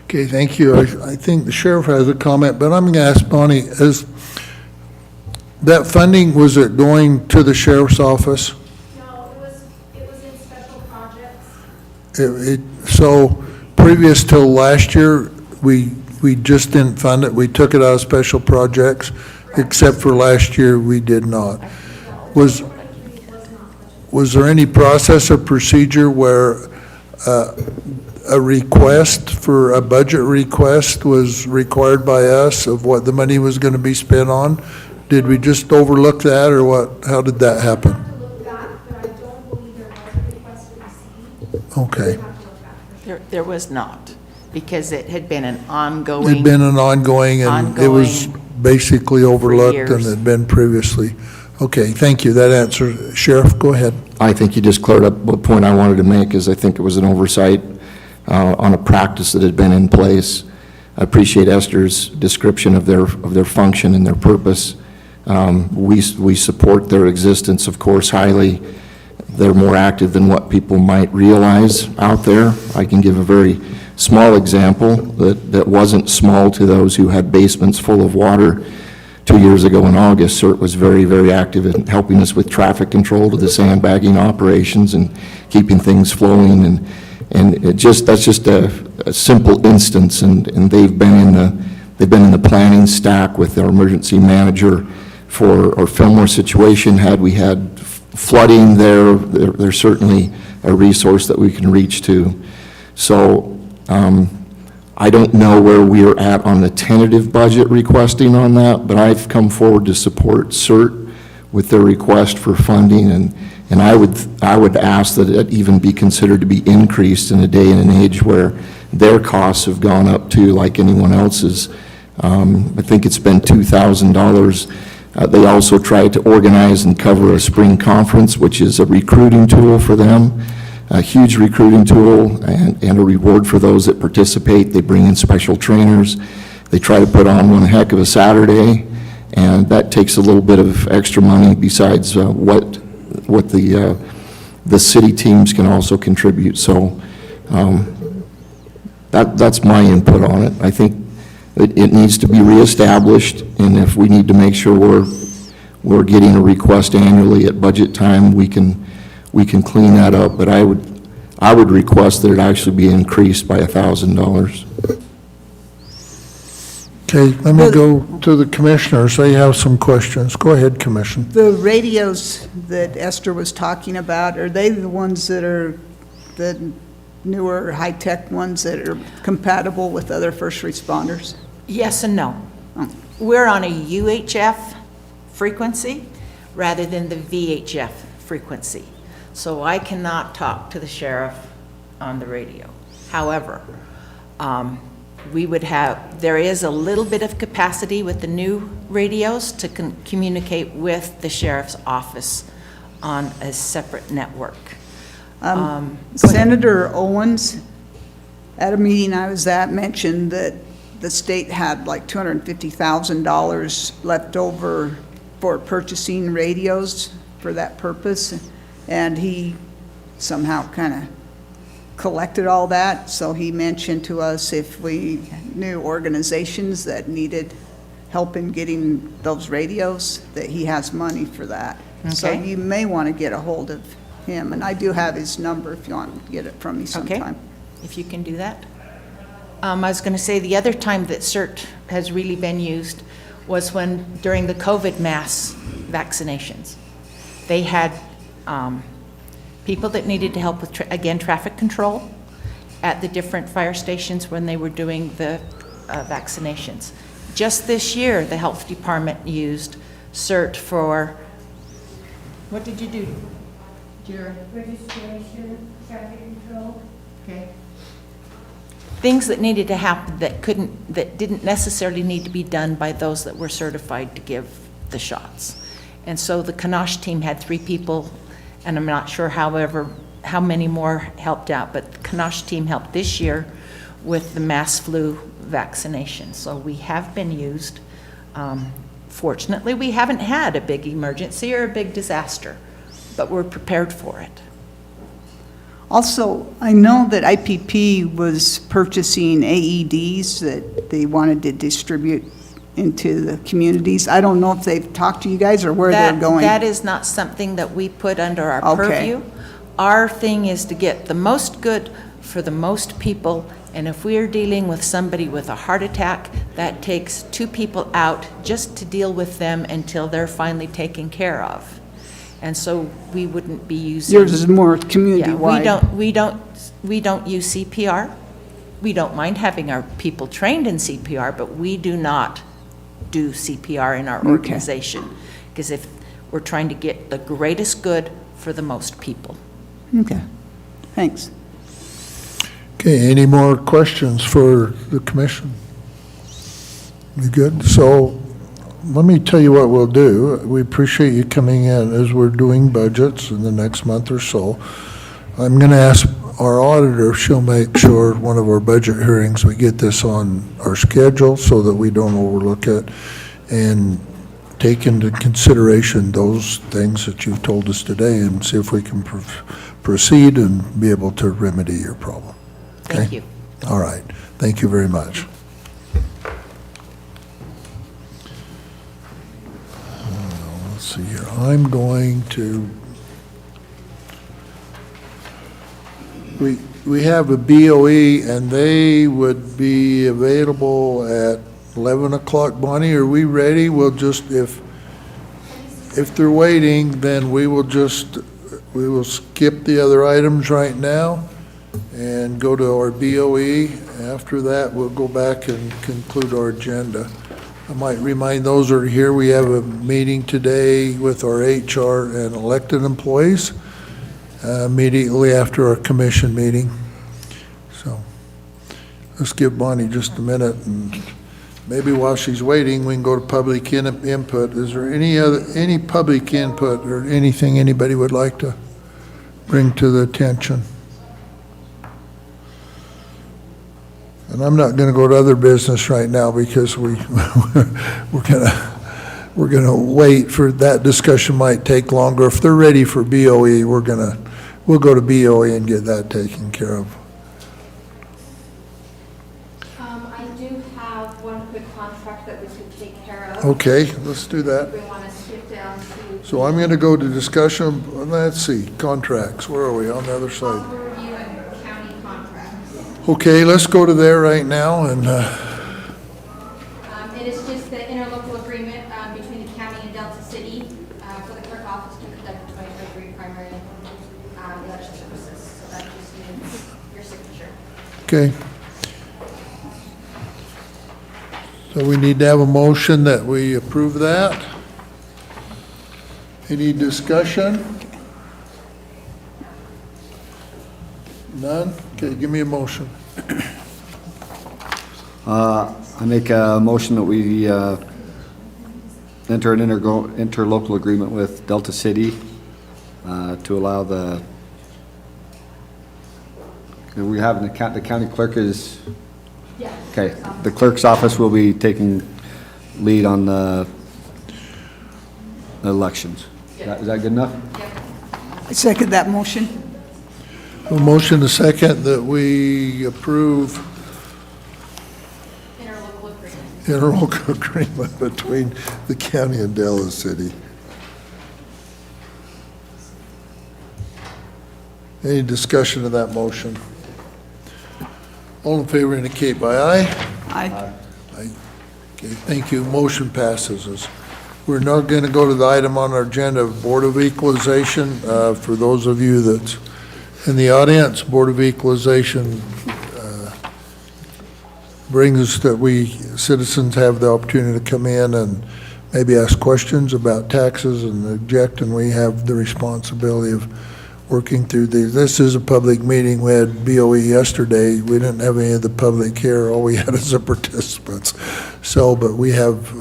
Okay, thank you. I think the sheriff has a comment, but I'm going to ask Bonnie, is that funding, was it going to the sheriff's office? No, it was in special projects. So previous to last year, we just didn't fund it. We took it out of special projects, except for last year, we did not. Was there any process or procedure where a request for a budget request was required by us of what the money was going to be spent on? Did we just overlook that, or what? How did that happen? I'll have to look back, but I don't believe there was a request received. Okay. I'll have to look back. There was not, because it had been an ongoing. It'd been an ongoing, and it was basically overlooked and years. had been previously. Okay, thank you. That answers. Sheriff, go ahead. I think you just cleared up what point I wanted to make, is I think it was an oversight on a practice that had been in place. I appreciate Esther's description of their function and their purpose. We support their existence, of course, highly. They're more active than what people might realize out there. I can give a very small example that wasn't small to those who had basements full of water 2 years ago in August. CERT was very, very active in helping us with traffic control to the sandbagging operations and keeping things flowing. And that's just a simple instance. And they've been in the planning stack with our emergency manager for our Fillmore situation. Had we had flooding there, they're certainly a resource that we can reach to. So I don't know where we're at on the tentative budget requesting on that, but I've come forward to support CERT with their request for funding, and I would ask that it even be considered to be increased in a day and an age where their costs have gone up too, like anyone else's. I think it's been $2,000. They also tried to organize and cover a spring conference, which is a recruiting tool for them, a huge recruiting tool, and a reward for those that participate. They bring in special trainers. They try to put on one heck of a Saturday, and that takes a little bit of extra money besides what the city teams can also contribute. So that's my input on it. I think it needs to be reestablished, and if we need to make sure we're getting a request annually at budget time, we can clean that up. But I would request that it actually be increased by $1,000. Okay, let me go to the commissioners. They have some questions. Go ahead, Commissioner. The radios that Esther was talking about, are they the ones that are the newer high-tech ones that are compatible with other first responders? Yes and no. We're on a UHF frequency rather than the VHF frequency. So I cannot talk to the sheriff on the radio. However, there is a little bit of capacity with the new radios to communicate with the sheriff's office on a separate network. Senator Owens, at a meeting I was at, mentioned that the state had like $250,000 left over for purchasing radios for that purpose, and he somehow kind of collected all that. So he mentioned to us if we knew organizations that needed help in getting those radios, that he has money for that. So Okay. you may want to get a hold of him, and I do have his number if you want to get it from me sometime. Okay, if you can do that. I was going to say the other time that CERT has really been used was during the COVID mass vaccinations. They had people that needed to help with, traffic control at the different fire stations when they were doing the vaccinations. Just this year, the health department used CERT for, what did you do? Your registration, traffic control. Okay. Things that needed to happen that didn't necessarily need to be done by those that were certified to give the shots. And so the Kanosh team had 3 people, and I'm not sure, however, how many more helped out, but the Kanosh team helped this year with the mass flu vaccination. So we have been used. Fortunately, we haven't had a big emergency or a big disaster, but we're prepared for it. Also, I know that IPP was purchasing AEDs that they wanted to distribute into the communities. I don't know if they've talked to you guys or where they're going. That is not something that we put under our Okay. purview. Our thing is to get the most good for the most people, and if we are dealing with somebody with a heart attack, that takes 2 people out just to deal with them until they're finally taken care of. And so we wouldn't be using. Yours is more Yeah, community-wide. we don't use CPR. We don't mind having our people trained in CPR, but we do not do CPR in our organization. Because if we're trying to get the greatest good for the most people. Okay, thanks. Okay, any more questions for the commission? You good? So let me tell you what we'll do. We appreciate you coming in as we're doing budgets in the next month or so. I'm going to ask our auditor, she'll make sure one of our budget hearings, we get this on our schedule so that we don't overlook it, and take into consideration those things that you've told us today and see if we can proceed and be able to remedy your problem. Thank you. All right. Thank you very much. Let's see here. I'm going to, we have a BOE, and they would be available at 11 o'clock. Bonnie, are we ready? We'll just, if they're waiting, then we will skip the other items right now and go to our BOE. After that, we'll go back and conclude our agenda. I might remind those that are here, we have a meeting today with our HR and elected employees immediately after our commission meeting. So let's give Bonnie just a minute, and maybe while she's waiting, we can go to public input. Is there any public input or anything anybody would like to bring to the attention? And I'm not going to go to other business right now because we're gonna wait for that discussion. Might take longer. If they're ready for BOE, we'll go to BOE and get that taken care of. I do have one quick contract that we could take care of. Okay, let's do that. We want to skip down to. So I'm going to go to discussion. Let's see, contracts. Where are we? On the other side. Overview and county contracts. Okay, let's go to there right now, and It is just the interlocal agreement between the county and Delta City for the clerk office to conduct the 2023 primary election services. So that just needs your signature. okay. So we need to have a motion that we approve that. Any discussion? None? Okay, give me a motion. I make a motion that we enter an interlocal agreement with Delta City to allow we have the county clerk is, Yeah. okay, the clerk's office will be taking lead on the elections. Is that good enough? I second that motion. A motion to second that we approve Interlocal agreement. interlocal agreement between the county and Delta City. Any discussion of that motion? All in favor indicate by aye. Aye. Aye. Okay, thank you. Motion passes. We're now going to go to the item on our agenda of Board of Equalization. For those of you that's in the audience, Board of Equalization brings that we citizens have the opportunity to come in and maybe ask questions about taxes and object, and we have the responsibility of working through these. This is a public meeting. We had BOE yesterday. We didn't have any of the public here. All we had is the participants. So, but we have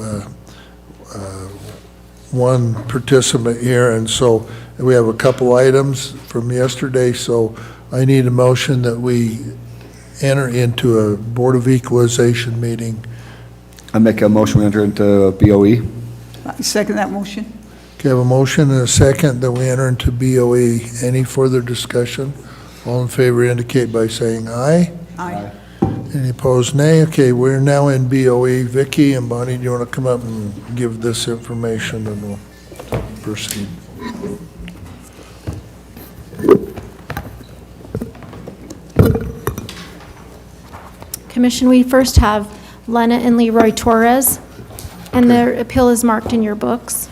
one participant here, and so we have a couple items from yesterday. So I need a motion that we enter into a Board of Equalization meeting. I make a motion we enter into BOE. I second that motion. Okay, I have a motion and a second that we enter into BOE. Any further discussion? All in favor indicate by saying aye. Aye. Any opposed, nay? Okay, we're now in BOE. Vicki and Bonnie, do you want to come up and give this information, and we'll proceed? Commission, we first have Lena and Leroy Torres, and their appeal is marked in your books.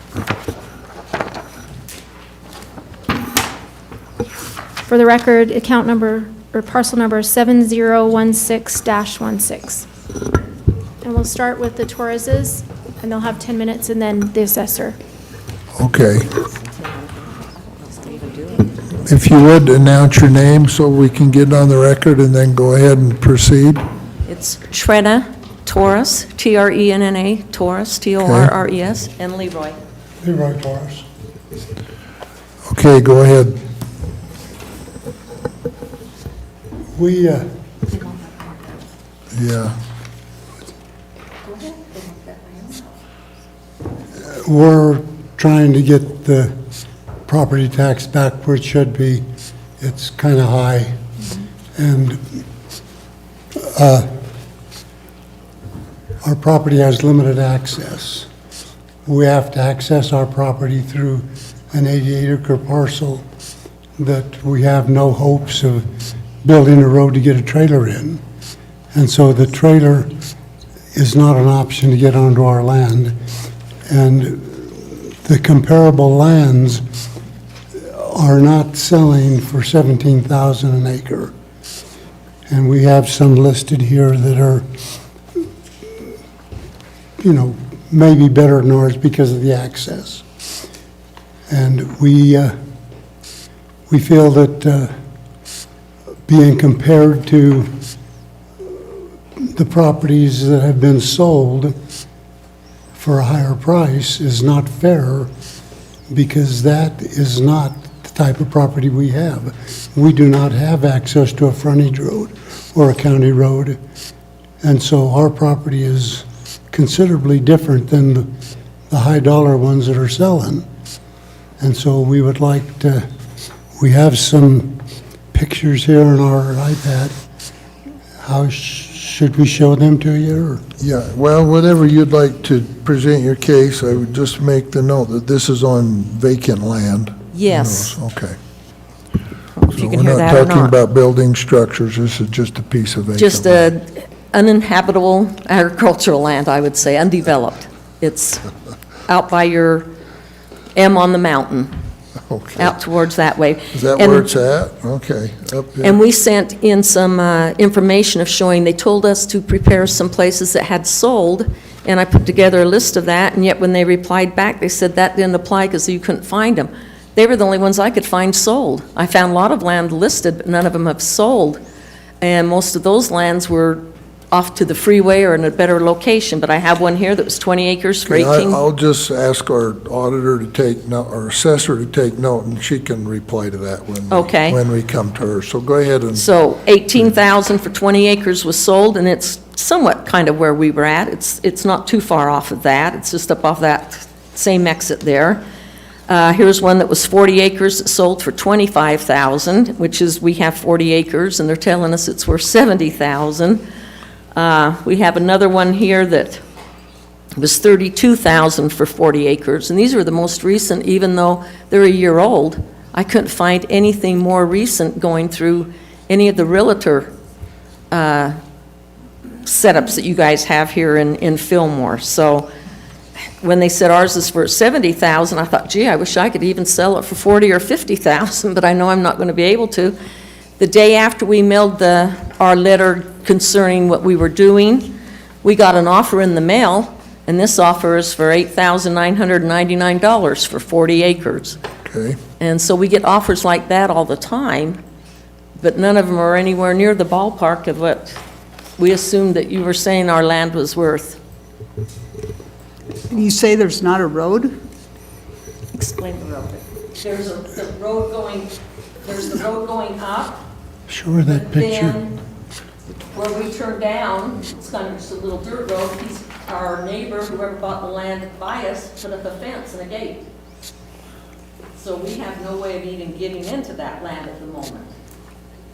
For the record, account number, or parcel number 7016-16. And we'll start with the Torreses, and they'll have 10 minutes, and then the assessor. Okay. If you would, announce your name so we can get on the record, and then go ahead and proceed. It's Trena Torres, T-R-E-N-N-A, Torres, T-O-R-R-E-S, and Leroy. Leroy Torres. Okay, go ahead. We, Yeah. we're trying to get the property tax back where it should be. It's kind of high. And our property has limited access. We have to access our property through an 88-acre parcel that we have no hopes of building a road to get a trailer in. And so the trailer is not an option to get onto our land. And the comparable lands are not selling for $17,000 an acre. And we have some listed here that are, you know, maybe better than ours because of the access. And we feel that being compared to the properties that have been sold for a higher price is not fair, because that is not the type of property we have. We do not have access to a frontage road or a county road, and so our property is considerably different than the high dollar ones that are selling. And so we would like to, we have some pictures here on our iPad. How should we show them to you? Or? Yeah, well, whatever you'd like to present your case, I would just make the note that this is on vacant land. Yes. Okay. If you can hear that We're or not talking not. about building structures, this is just a piece of vacant Just land. uninhabitable agricultural land, I would say, undeveloped. It's out by your M on the mountain, Okay. out towards that way. Is that And- where it's at? Okay. Up there. And we sent in some information of showing, they told us to prepare some places that had sold, and I put together a list of that, and yet when they replied back, they said that didn't apply because you couldn't find them. They were the only ones I could find sold. I found a lot of land listed, but none of them have sold. And most of those lands were off to the freeway or in a better location, but I have one here that was 20 acres for Okay, 18. I'll just ask our auditor to take note, or assessor to take note, and she can reply to that Okay. when we come to her. So go ahead and, So 18,000 for 20 acres was sold, and it's somewhat kind of where we were at. It's not too far off of that. It's just up off that same exit there. Here's one that was 40 acres that sold for 25,000, which is, we have 40 acres, and they're telling us it's worth 70,000. We have another one here that was 32,000 for 40 acres, and these were the most recent, even though they're a year old. I couldn't find anything more recent going through any of the realtor setups that you guys have here in Fillmore. So when they said ours is for 70,000, I thought, gee, I wish I could even sell it for 40 or 50,000, but I know I'm not going to be able to. The day after we mailed our letter concerning what we were doing, we got an offer in the mail, and this offer is for $8,999 for 40 acres. okay. And so we get offers like that all the time, but none of them are anywhere near the ballpark of what we assumed that you were saying our land was worth. You say there's not a road? Explain the road. There's the road going up. Show her that picture. Then, where we turn down, it's kind of just a little dirt road. Our neighbor, whoever bought the land by us, put up a fence and a gate. So we have no way of even getting into that land at the moment.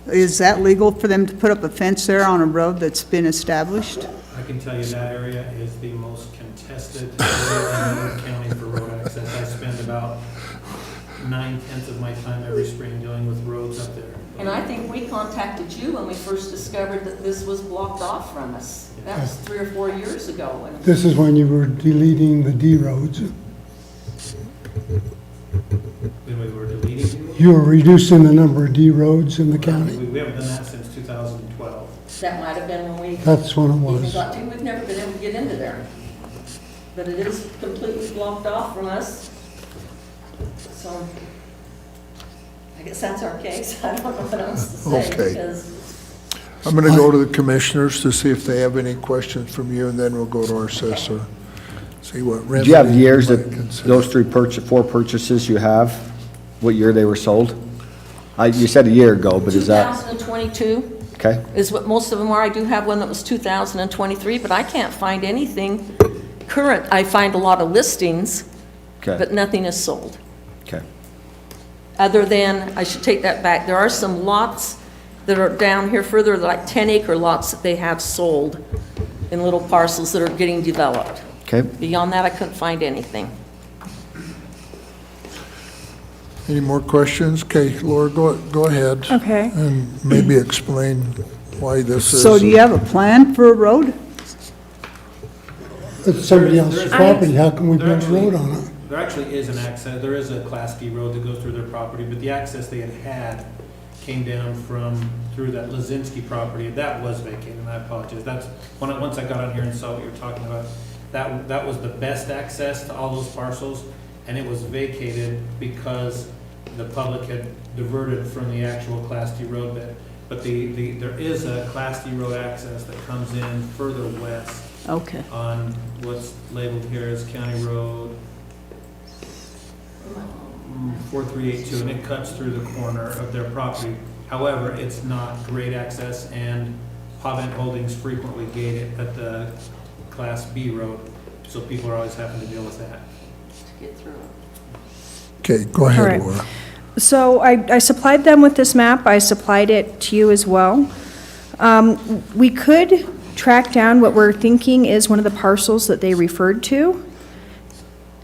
Is that legal for them to put up a fence there on a road that's been established? I can tell you that area is the most contested area in Millard County for road access. I spend about 9/10 of my time every spring dealing with roads up there. And I think we contacted you when we first discovered that this was blocked off from us. That was 3 or 4 years ago. And This is when you were deleting the D roads. When we were deleting, You were reducing the number of D roads in the county. we haven't done that since 2012. that might have been when we That's when it even was. got to. We've never been able to get into there. But it is completely blocked off from us. So I guess that's our case. I don't know what else to say. Okay. Because I'm going to go to the commissioners to see if they have any questions from you, and then we'll go to our assessor. See what remedy. Do you have years we that might consider. those four purchases you have, what year they were sold? You said a year ago, but is that, 2022, Okay. is what most of them are. I do have one that was 2023, but I can't find anything current. I find a lot of listings, Okay. but nothing is sold. Okay. Other than, I should take that back, there are some lots that are down here further, like 10-acre lots that they have sold in little parcels that are getting developed. Okay. Beyond that, I couldn't find anything. Any more questions? Okay, Laura, go ahead. Okay. And maybe explain why this is. So do you have a plan for a road? It's somebody There else's is- property, how can we there build a actually- road on it? There actually is an access, there is a Class D road that goes through their property, but the access they had came down through that Lazinski property. That was vacated, and I apologize. That's, once I got on here and saw what you were talking about, that was the best access to all those parcels, and it was vacated because the public had diverted from the actual Class D road bed. But there is a Class D road access that comes in further west Okay. on what's labeled here as County Road 4382, and it cuts through the corner of their property. However, it's not great access, and Pavent Holdings frequently gate it at the Class B road, so people are always having to deal with that. To get through it. Okay, go All ahead, right. Laura. So I supplied them with this map. I supplied it to you as well. We could track down what we're thinking is one of the parcels that they referred to.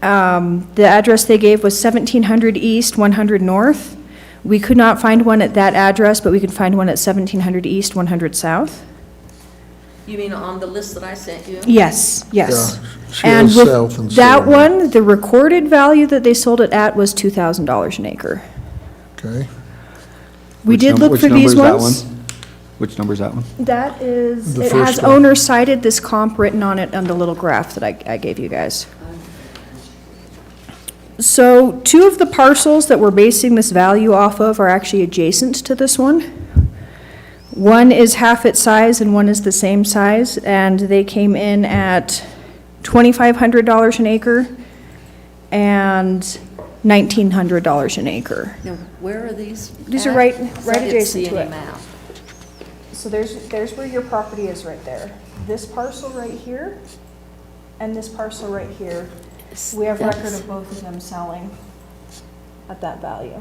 The address they gave was 1700 East, 100 North. We could not find one at that address, but we could find one at 1700 East, 100 South. You mean on the list that I sent you? Yes, yes. Yeah, she And has with south and that southern. one, the recorded value that they sold it at was $2,000 an acre. Okay, We did look for these ones. Which number is that one? That is, The it first has one. owner cited this comp written on it on the little graph that I gave you guys. So two of the parcels that we're basing this value off of are actually adjacent to this one. One is half its size and one is the same size, and they came in at $2,500 an acre and $1,900 an acre. Now, where are these? These are at? right 'Cause I didn't adjacent see to any it. map. So there's where your property is right there. This parcel right here and this parcel right here. We have record That's- of both of them selling at that value.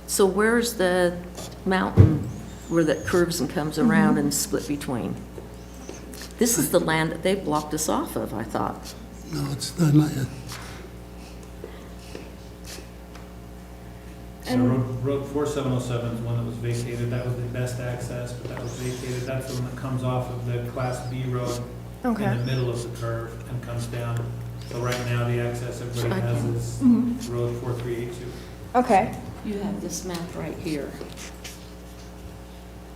So where's the mountain where that curves and comes around and split between? This is the land that they blocked us off of, I thought. No, it's not yet. So Road 4707 is one that was vacated. That was the best access, but that was vacated. That's the one that comes off of the Class B road in Okay. the middle of the curve and comes down. So right now, the access everybody has is Road 4382. Okay. You have this map right here.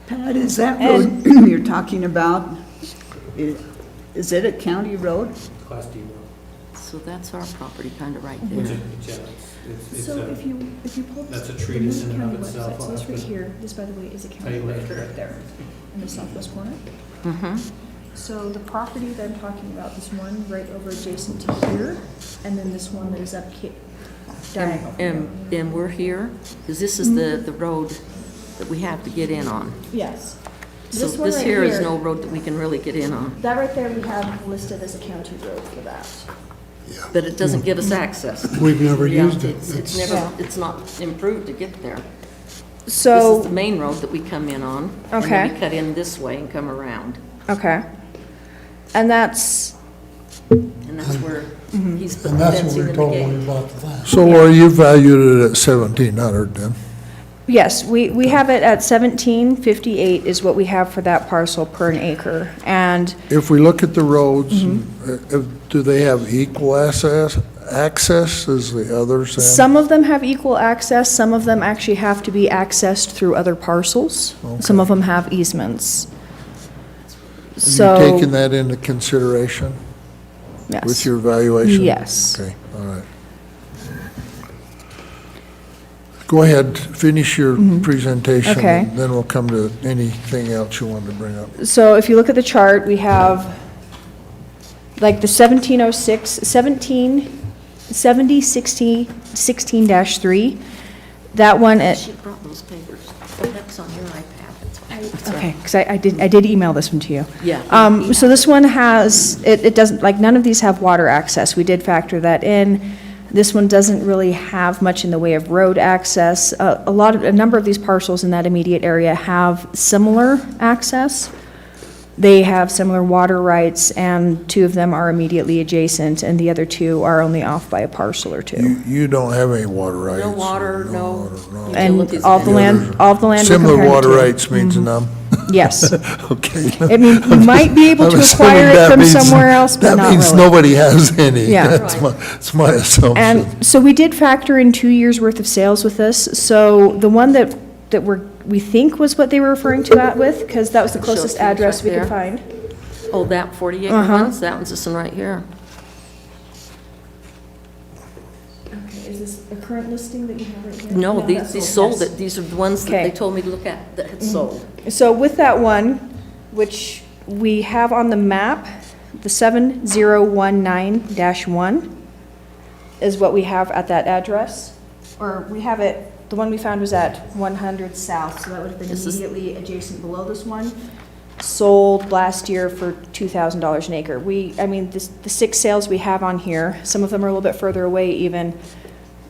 Pat, is that road you're talking about, is it a county road? Class D road. So that's our property kind of right Which there. is, yeah, it's So a, if you pull that's a this, the treatise Newton in and of County itself. website, so I'll this have right to here, this by the way is a county tell you record later. right there in the southwest corner. Mm-hmm. So the property that I'm talking about, this one right over adjacent to here, and then this one that is up diagonal. And we're here, because this is the road that we have to get in on. Yes. So This one this right here is here- no road that we can really get in on, That right there we have listed as a county road for that. but it doesn't give us access. We've never Yeah, used it. It's It's- never, it's not improved to get there. This is So, the main road that we come in on. And Okay. then we cut in this way and come around. okay. And that's, And that's where he's put And the that's what fencing we in were the told when we gate. bought the land. so Laura, you valued it at 1,700 then? yes, we have it at 1758 is what we have for that parcel per an acre. And If we look at the roads, do they have equal access as the others then? some of them have equal access, some of them actually have to be accessed through other parcels. Some of them have easements. Have So. you taken that into consideration Yes. with your valuation? Yes. Okay, all right. Go ahead, finish your presentation. Okay. And then we'll come to anything else you wanted to bring up. So if you look at the chart, we have like the 1706, 70, 60, 16-3. That one, She brought those papers. That's on your iPad. Okay, because I did email this one to you. Yeah. So this one has, it doesn't, like, none of these have water access. We did factor that in. This one doesn't really have much in the way of road access. A number of these parcels in that immediate area have similar access. They have similar water rights, and 2 of them are immediately adjacent, and the other 2 are only off by a parcel or 2. You don't have any water rights. No water, no And utilities. all the land we're Similar comparing water to. rights means none. Yes. Okay. I mean, you might be able I'm to assuming acquire it that from means- somewhere else, but not That means really. nobody has any. Yeah. That's my assumption. And so we did factor in 2 years' worth of sales with this. So the one that we think was what they were referring to that with, because that was the Show it closest to you address right we could there. find. Oh, that 40-acre Uh-huh. ones, that one's this one right here. Okay, is this a current listing that you have right here? No, that's these old, sold yes. it. These are the ones that they Okay. told me to look at that had sold. So with that one, which we have on the map, the 7019-1 is what we have at that address. Or we have it, the one we found was at 100 South, so that would have been This is- immediately adjacent below this one. Sold last year for $2,000 an acre. The 6 sales we have on here, some of them are a little bit further away even,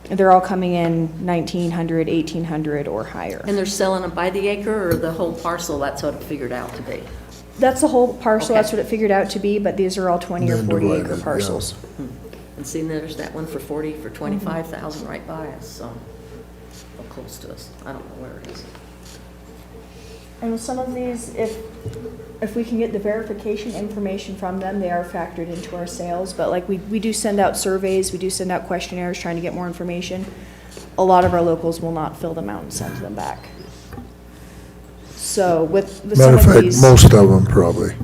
they're all coming in 1,900, 1,800 or higher. And they're selling them by the acre or the whole parcel? That's what it figured out to be. That's the whole parcel, Okay. that's what it figured out to be, but these are all 20 or Then 40 divided, acre yeah. parcels. And see, there's that one for 25,000 right by us, so, or close to us. I don't know where it is. And with some of these, if we can get the verification information from them, they are factored into our sales, but like we do send out surveys, we do send out questionnaires trying to get more information. A lot of our locals will not fill them out and send them back. So with Matter some of of fact, these. most of them probably.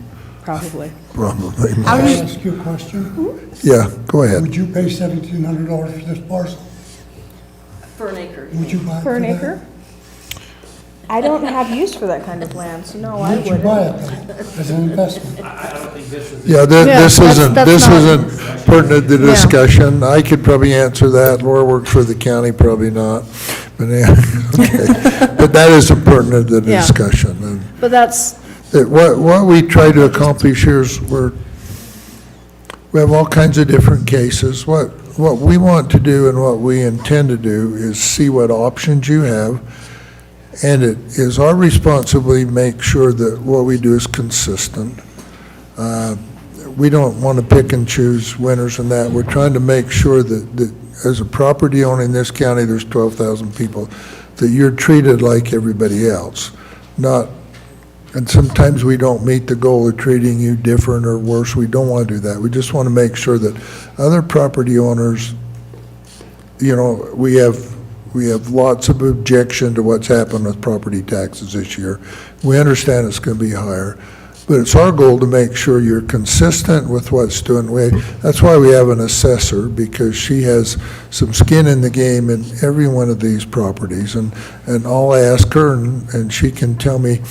Probably. Probably. Can I ask you a question? Yeah, go ahead. Would you pay $1,700 for this parcel? For an acre. Would you buy it For an that? acre? I don't have use for that kind of land, so no, I Would you buy wouldn't. it then, as an investment? I don't think this is. Yeah, Yeah, this isn't, that's this not- isn't pertinent to Yeah. discussion. I could probably answer that. Laura works for the county, probably not. But, yeah, okay. But that isn't pertinent to the Yeah. discussion. And But that's, what we try to accomplish here is we have all kinds of different cases. What we want to do and what we intend to do is see what options you have. And it is our responsibility to make sure that what we do is consistent. We don't want to pick and choose winners and that. We're trying to make sure that as a property owner in this county, there's 12,000 people, that you're treated like everybody else. And sometimes we don't meet the goal of treating you different or worse. We don't want to do that. We just want to make sure that other property owners, we have lots of objection to what's happened with property taxes this year. We understand it's going to be higher, but it's our goal to make sure you're consistent with what's doing. That's why we have an assessor, because she has some skin in the game in every one of these properties. And I'll ask her, and she can tell me.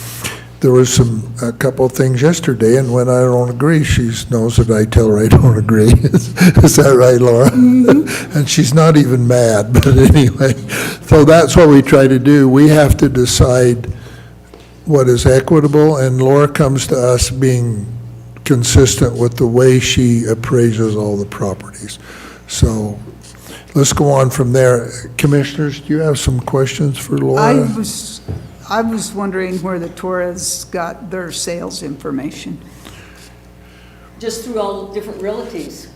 There was a couple of things yesterday, and when I don't agree, she knows that I tell her I don't agree. Is that right, Laura? Mm-hmm. And she's not even mad, but anyway. So that's what we try to do. We have to decide what is equitable, and Laura comes to us being consistent with the way she appraises all the properties. So let's go on from there. Commissioners, do you have some questions for Laura? I was wondering where the Torres got their sales information. Just through all the different realties.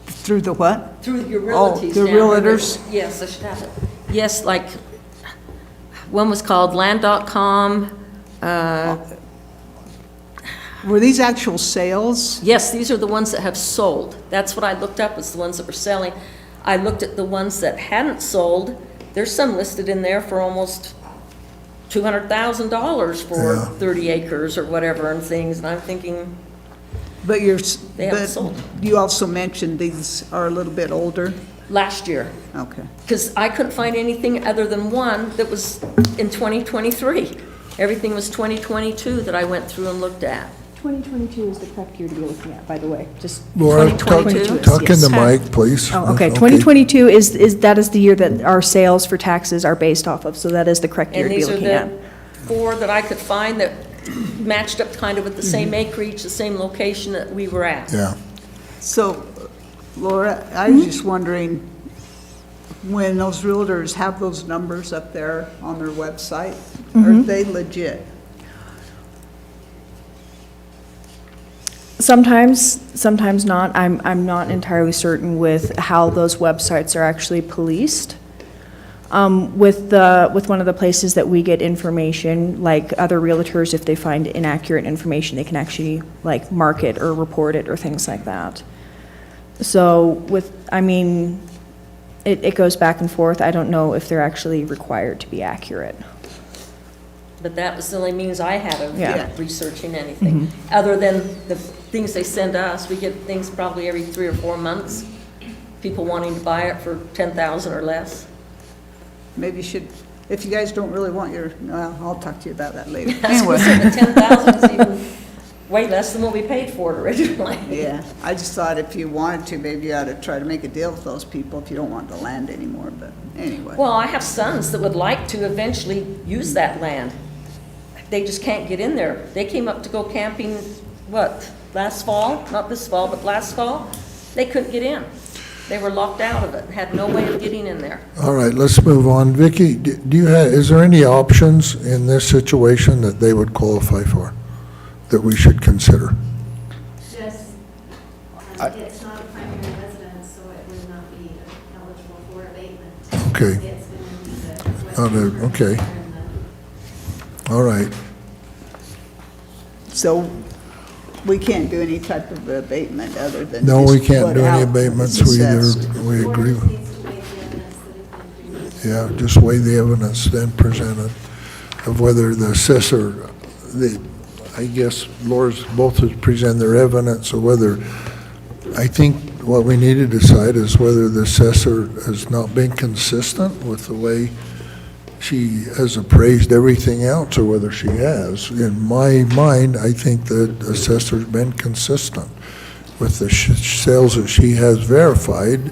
Through the what? Through your Oh, realties. the down there. realtors? Yes, I should have it. Yes, like, one was called land.com. Were these actual sales? Yes, these are the ones that have sold. That's what I looked up, is the ones that were selling. I looked at the ones that hadn't sold. There's some listed in there for almost $200,000 for 30 acres or whatever and things, and I'm thinking, But They haven't sold. you also mentioned these are a little bit older? last year. Okay. Because I couldn't find anything other than one that was in 2023. Everything was 2022 that I went through and looked at. 2022 is the correct year to be looking at, by the way, just. Laura, 2022? talk in the mic, please. Oh, okay, 2022 is the year that our sales for taxes are based off of, so that is the correct year And to be these are looking at. the 4 that I could find that matched up kind of with the same acreage, the same location that we were at. Yeah. So, Laura, I was just wondering, when those realtors have those numbers up there on their website, are they legit? Sometimes not. I'm not entirely certain with how those websites are actually policed. With one of the places that we get information, like other realtors, if they find inaccurate information, they can actually like mark it or report it or things like that. So it goes back and forth. I don't know if they're actually required to be accurate. But that was the only means I had of Yeah. researching anything. Other than the things they send us, we get things probably every 3 or 4 months, people wanting to buy it for $10,000 or less. Maybe you should, if you guys don't really want your, well, I'll talk to you about that later. That's what Anyway. the 10,000 is even way less than what we paid for it originally. Yeah, I just thought if you wanted to, maybe you ought to try to make a deal with those people if you don't want the land anymore, but anyway. Well, I have sons that would like to eventually use that land. They just can't get in there. They came up to go camping, last fall? Not this fall, but last fall. They couldn't get in. They were locked out of it, had no way of getting in there. All right, let's move on. Vicki, is there any options in this situation that they would qualify for, that we should consider? Just, it's not a primary residence, so it would not be eligible for abatement. Okay. It's going to be the Okay. All right. So we can't do any type of abatement other than No, we just can't put do any out abatements. assessed. We agree. board needs to weigh the evidence that has been produced. Yeah, just weigh the evidence then presented of whether the assessor, I guess Laura's both has presented their evidence, or whether, I think what we need to decide is whether the assessor has not been consistent with the way she has appraised everything else, or whether she has. In my mind, I think the assessor's been consistent with the sales that she has verified.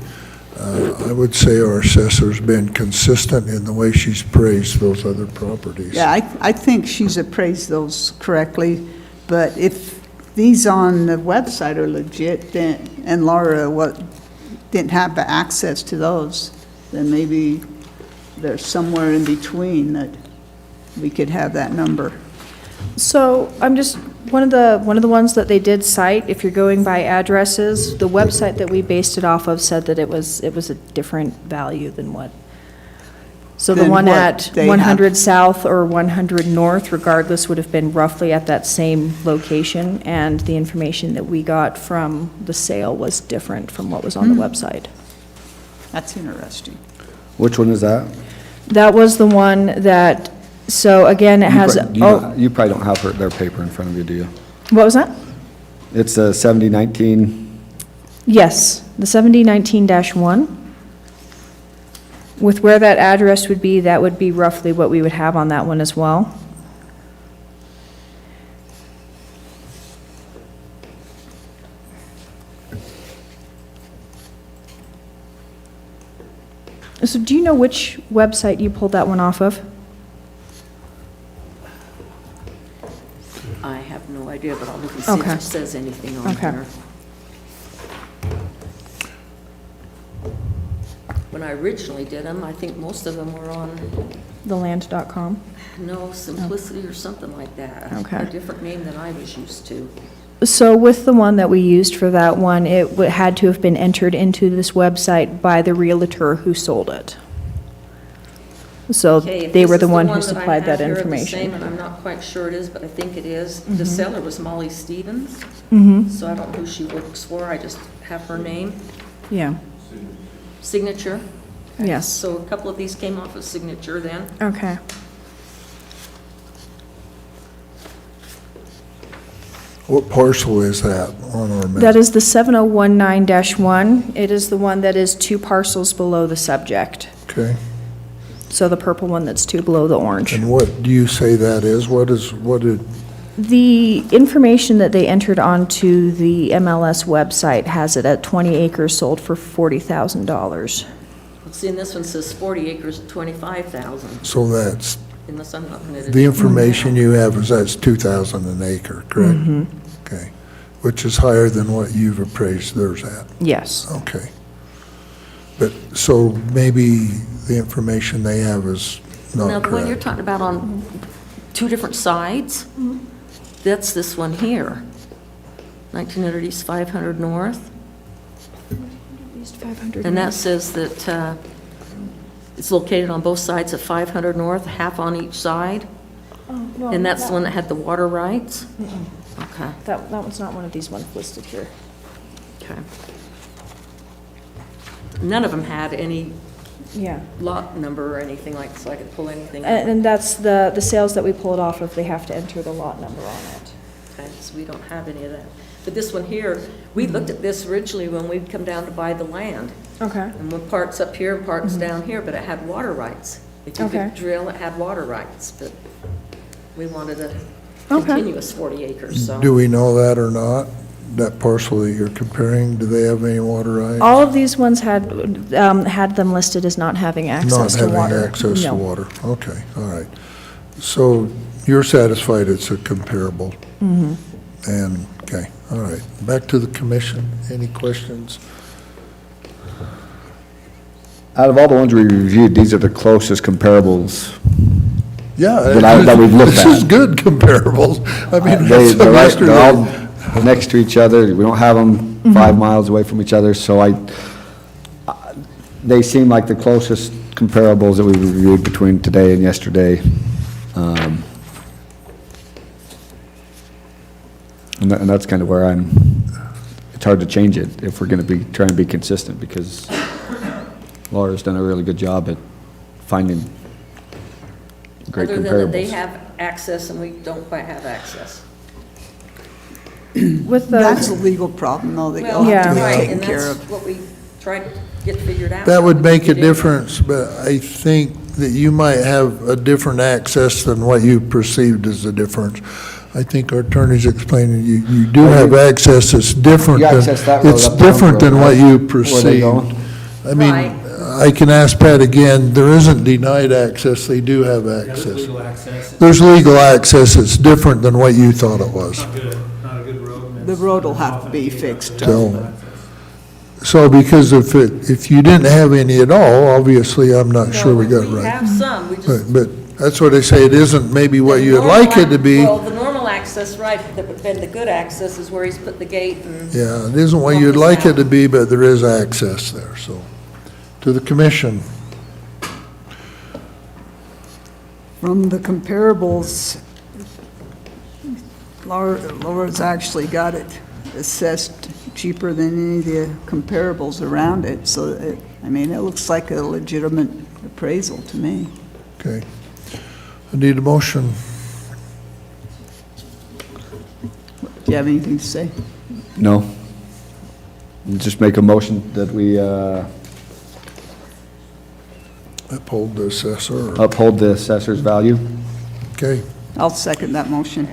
I would say our assessor's been consistent in the way she's appraised those other properties. Yeah, I think she's appraised those correctly, but if these on the website are legit, then, and Laura didn't have the access to those, then maybe there's somewhere in between that we could have that number. So I'm just, one of the ones that they did cite, if you're going by addresses, the website that we based it off of said that it was a different value than what. So the Than one what at they 100 South or 100 North, regardless, would have been roughly at that same location, and the information that we got from the sale was different from what was on the website. That's interesting. Which one is that? That was the one that, so again, it has, You probably don't have their paper in front of you, do you? what was that? It's a 7019. Yes, the 7019-1. With where that address would be, that would be roughly what we would have on that one as well. So do you know which website you pulled that one off of? I have no idea, but I'll look and see if Okay. it says anything on Okay. here. When I originally did them, I think most of them were on, Theland.com? Simplicity or something like that. Okay. A different name than I was used to. So with the one that we used for that one, it had to have been entered into this website by the realtor who sold it. So Okay, if they this were the is one who that I supplied have that here, the information. same, and I'm not quite sure it is, but I think it is. The seller was Molly Stevens, Mm-hmm, so I don't know who she works for, I just have her name. yeah, Signature. yes, So a couple of these came off of Signature then. okay. What parcel is that on our map? That is the 7019-1. It is the one that is 2 parcels below the subject. Okay. So the purple one that's 2 below the orange. And what do you say that is? What did, The information that they entered onto the MLS website has it at 20 acres sold for $40,000. See, and this one says 40 acres at 25,000. so that's unless I'm not permitted. The information you have is that's 2,000 an acre, correct? Okay, which is higher than what you've appraised theirs at. Yes. Okay. But, so maybe the information they have is Now, not the one you're correct. talking about on two different sides, that's this one here. 1900 East, 500 North. East 500 And that north. says that it's located on both sides of 500 North, half on each side. Oh, no, And that's the one that had the water rights? Okay, That one's not one of these ones listed here. okay. None of them had any Yeah. lot number or anything like, so I could pull anything. And that's the sales that we pull it off of, they have to enter the lot number on it. Okay, so we don't have any of that. But this one here, we looked at this originally when we'd come down to buy the land. Okay. And one part's up here and part's down here, but it had water rights. If you Okay. could drill, it had water rights, but we wanted a Okay. continuous 40 acres, so. Do we know that or not? That parcel that you're comparing, do they have any water rights? All of these ones had them listed as not having access to Not water. having access to No. water. Okay, all right. So you're satisfied it's a comparable? Mhm. And, okay, all right. Back to the commission. Any questions? Out of all the ones we reviewed, these are the closest comparables. Yeah. That we've looked This at. is good comparables. I mean, They- that's They're right- yesterday. they're all next to each other. We don't have them 5 miles away from each other, so they seem like the closest comparables that we reviewed between today and yesterday. And that's kind of where it's hard to change it if we're going to be trying to be consistent, because Laura's done a really good job at finding great Other than that they comparables. have access and we don't quite have access. With That's a the, legal problem, though, that Well, you'll have to be right, taken and care that's of. what we tried to get figured out. That would make We a did. difference, but I think that you might have a different access than what you perceived as a difference. I think our attorney's explaining, you do have access, it's different You than, access that road it's up Town different than Road, what right? you Where they perceived. going? I mean, Right. I can ask Pat again, there isn't denied access, they do have Yeah, there's access. legal access. There's legal access, it's different than what you thought it was. Not good, not a good road. and The it's road will have to be often fixed. So because if you didn't have any at all, obviously, I'm not sure we got it We right. have some, we just. But that's what I say, it isn't maybe what you'd like it to be. Well, the normal access, right, that would have been the good access is where he's put the gate and. Yeah, it isn't what you'd like it to be, but there is access there, so. To the commission, From the comparables, Laura's actually got it assessed cheaper than any of the comparables around it, so it looks like a legitimate appraisal to me. okay. I need a motion. Do you have anything to say? No. Just make a motion that we Uphold the assessor. uphold the assessor's value. Okay. I'll second that motion.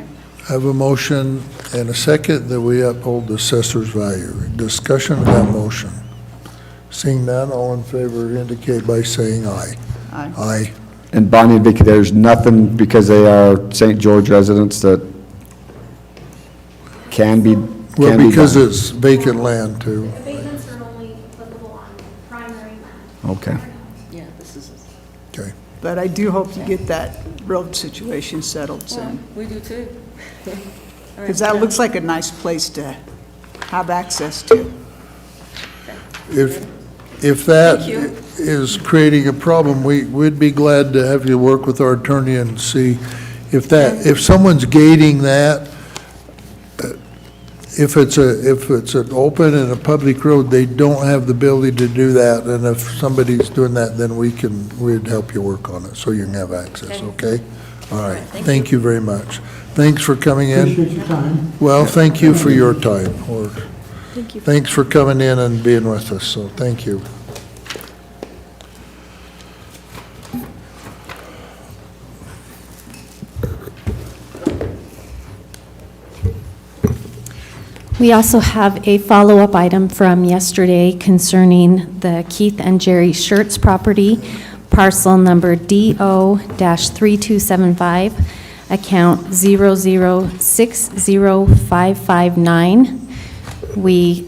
I have a motion and a second that we uphold the assessor's value. Discussion of that motion. Seeing none, all in favor indicate by saying aye. Aye. Aye. And Bonnie and Vicky, there's nothing, because they are St. George residents, that can be Well, can be because done. it's vacant land too. Abatements are only applicable on primary land. Okay. Yeah, this is, Okay. But I do hope to get that road situation settled soon, we do too. because that looks like a nice place to have access to. If that Thank you. is creating a problem, we'd be glad to have you work with our attorney and see if someone's gating that, if it's an open and a public road, they don't have the ability to do that, and if somebody's doing that, then we'd help you work on it, so you can have access, okay? All right, thank you very much. Thanks for coming in. Appreciate your time. Well, thank you for your time, or thank you. thanks for coming in and being with us, so thank you. We also have a follow-up item from yesterday concerning the Keith and Jerry Schertz property. parcel number DO-3275, account 0060559. We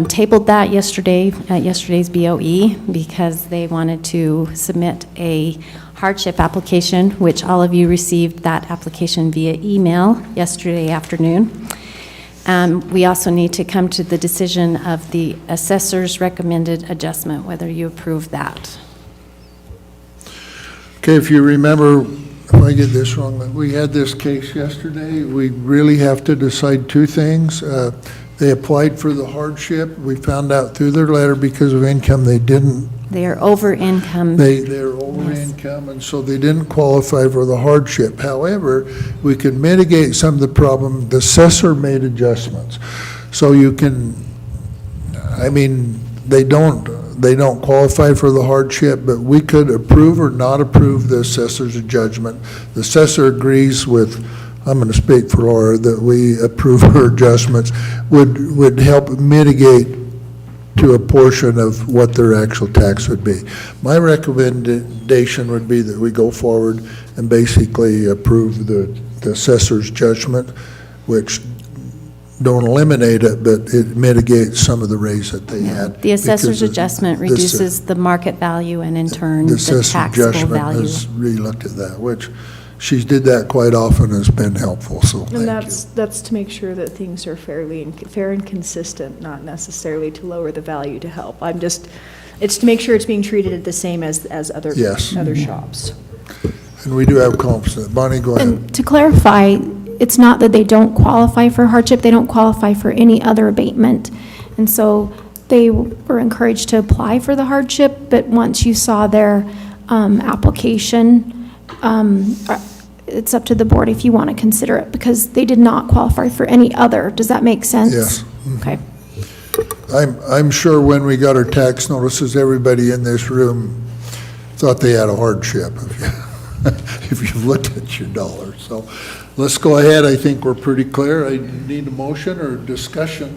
tabled that yesterday, at yesterday's BOE, because they wanted to submit a hardship application, which all of you received that application via email yesterday afternoon. We also need to come to the decision of the assessor's recommended adjustment, whether you approve that. Okay, if you remember, if I get this wrong, we had this case yesterday. We really have to decide two things. They applied for the hardship. We found out through their letter because of income, they didn't. They are over income. They're over income, and so they didn't qualify for the hardship. However, we can mitigate some of the problem. The assessor made adjustments. So you can, I mean, they don't qualify for the hardship, but we could approve or not approve the assessor's judgment. The assessor agrees with, I'm going to speak for Laura, that we approve her adjustments, would help mitigate to a portion of what their actual tax would be. My recommendation would be that we go forward and basically approve the assessor's judgment, which don't eliminate it, but it mitigates some of the raise that they had. The assessor's because adjustment reduces the market value and in turn the the assessor's taxable judgment value. has re-looked at that, which she did that quite often, has been helpful, so thank And you. that's to make sure that things are fair and consistent, not necessarily to lower the value to help. It's to make sure it's being treated the same as other, Yes. other shops. And we do have confidence. Bonnie, go ahead. And to clarify, it's not that they don't qualify for hardship, they don't qualify for any other abatement. And so they were encouraged to apply for the hardship, but once you saw their application, it's up to the board if you want to consider it, because they did not qualify for any other. Does that make sense? Yes. Okay. I'm sure when we got our tax notices, everybody in this room thought they had a hardship if you've looked at your dollars. So let's go ahead. I think we're pretty clear. I need a motion or discussion.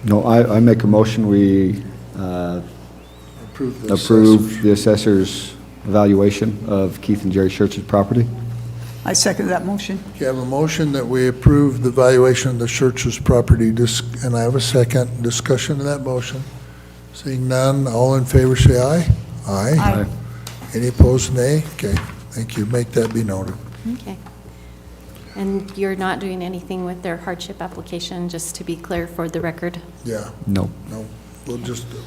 No, I make a motion, we Approve approve the assessor's evaluation of Keith and Jerry Church's property. I second that motion. You have a motion that we approve the valuation of the church's property, and I have a second. Discussion of that motion. Seeing none, all in favor say aye. Aye. Aye. Any opposed, nay? Okay, thank you. Make that be noted. Okay. And you're not doing anything with their hardship application, just to be clear for the record? Yeah. No. No,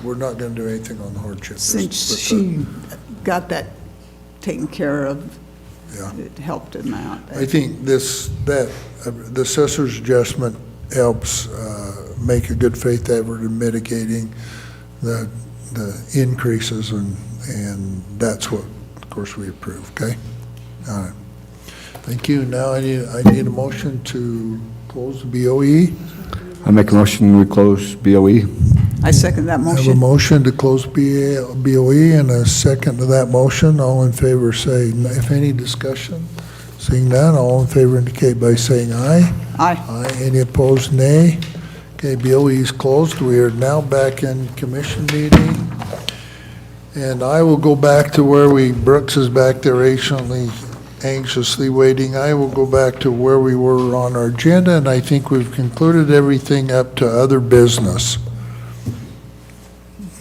we're not going to do anything on the hardship. Since But she got that taken care of, Yeah. it helped them out. I think the assessor's adjustment helps make a good faith effort in mitigating the increases, and that's what, of course, we approve, okay? All right. Thank you. Now I need a motion to close the BOE. I make a motion, we close BOE. I second that I have a motion. motion to close BOE and a second to that motion. All in favor say, if any discussion, seeing none, all in favor indicate by saying aye. Aye. Aye. Any opposed, nay? Okay, BOE is closed. We are now back in commission meeting. And I will go back to where Brooks is back there anxiously waiting. I will go back to where we were on our agenda, and I think we've concluded everything up to other business.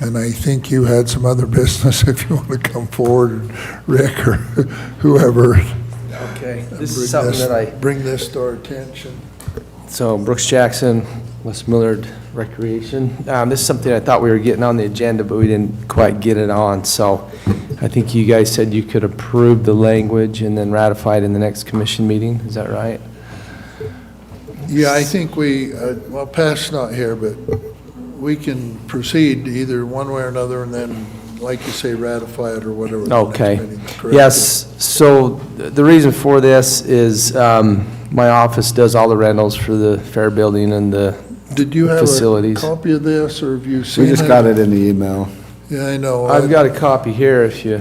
And I think you had some other business if you want to come forward, Rick or whoever. Okay, this is something that Bring this to our attention. So Brooks Jackson, West Millard Recreation. This is something I thought we were getting on the agenda, but we didn't quite get it on. So I think you guys said you could approve the language and then ratify it in the next commission meeting. Is that right? Yeah, I think well, Pat's not here, but we can proceed either one way or another, and then, like you say, ratify it or whatever. the next Okay. meeting, correct? Yes, so the reason for this is my office does all the rentals for the fair building and the Did you have a facilities. copy of this, or have you seen it? We just got it in the email. Yeah, I know. I've got a copy here if you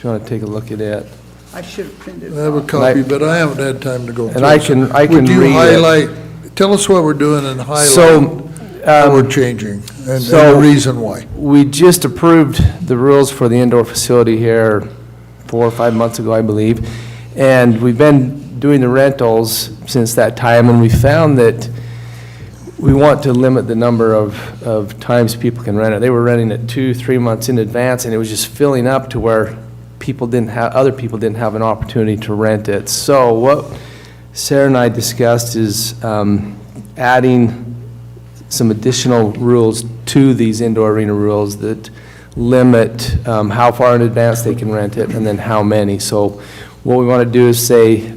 want to take a look at it. I should have printed it I have a off. copy, but I haven't had time to go through it. And I can Would you read it. highlight, tell us what we're doing and highlight. So that we're changing, and so- the reason why. We just approved the rules for the indoor facility here 4 or 5 months ago, I believe, and we've been doing the rentals since that time, and we found that we want to limit the number of times people can rent it. They were renting it 2-3 months in advance, and it was just filling up to where other people didn't have an opportunity to rent it. So what Sarah and I discussed is adding some additional rules to these indoor arena rules that limit how far in advance they can rent it and then how many. So what we want to do is say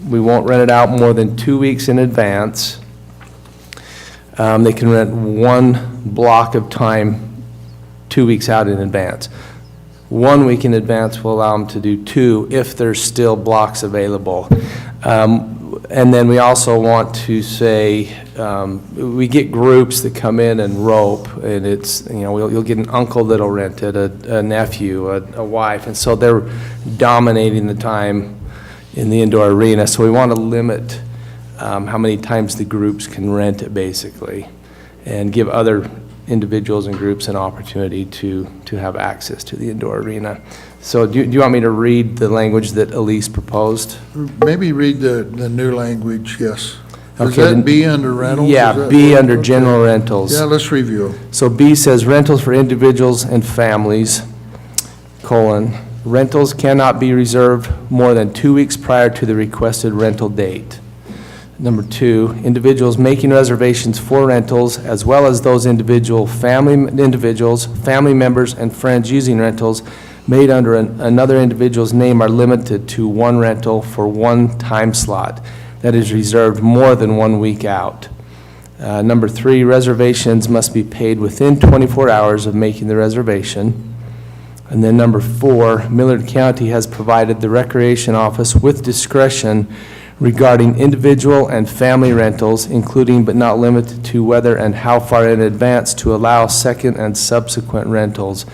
we won't rent it out more than 2 weeks in advance. They can rent 1 block of time 2 weeks out in advance. 1 week in advance will allow them to do 2 if there's still blocks available. And then we also want to say, we get groups that come in and rope, and it's, you'll get an uncle that'll rent it, a nephew, a wife, and so they're dominating the time in the indoor arena. So we want to limit how many times the groups can rent it, basically, and give other individuals and groups an opportunity to have access to the indoor arena. So do you want me to read the language that Elise proposed? Maybe read the new language, yes. Is Okay, that then- B under rentals? Yeah, Is that B what- under okay. general rentals. Yeah, let's review. So B says rentals for individuals and families, rentals cannot be reserved more than 2 weeks prior to the requested rental date. Number 2, individuals making reservations for rentals, as well as those individuals, family members, and friends using rentals made under another individual's name are limited to 1 rental for 1 time slot that is reserved more than 1 week out. Number 3, reservations must be paid within 24 hours of making the reservation. And then number 4, Millard County has provided the Recreation Office with discretion regarding individual and family rentals, including but not limited to whether and how far in advance to allow second and subsequent rentals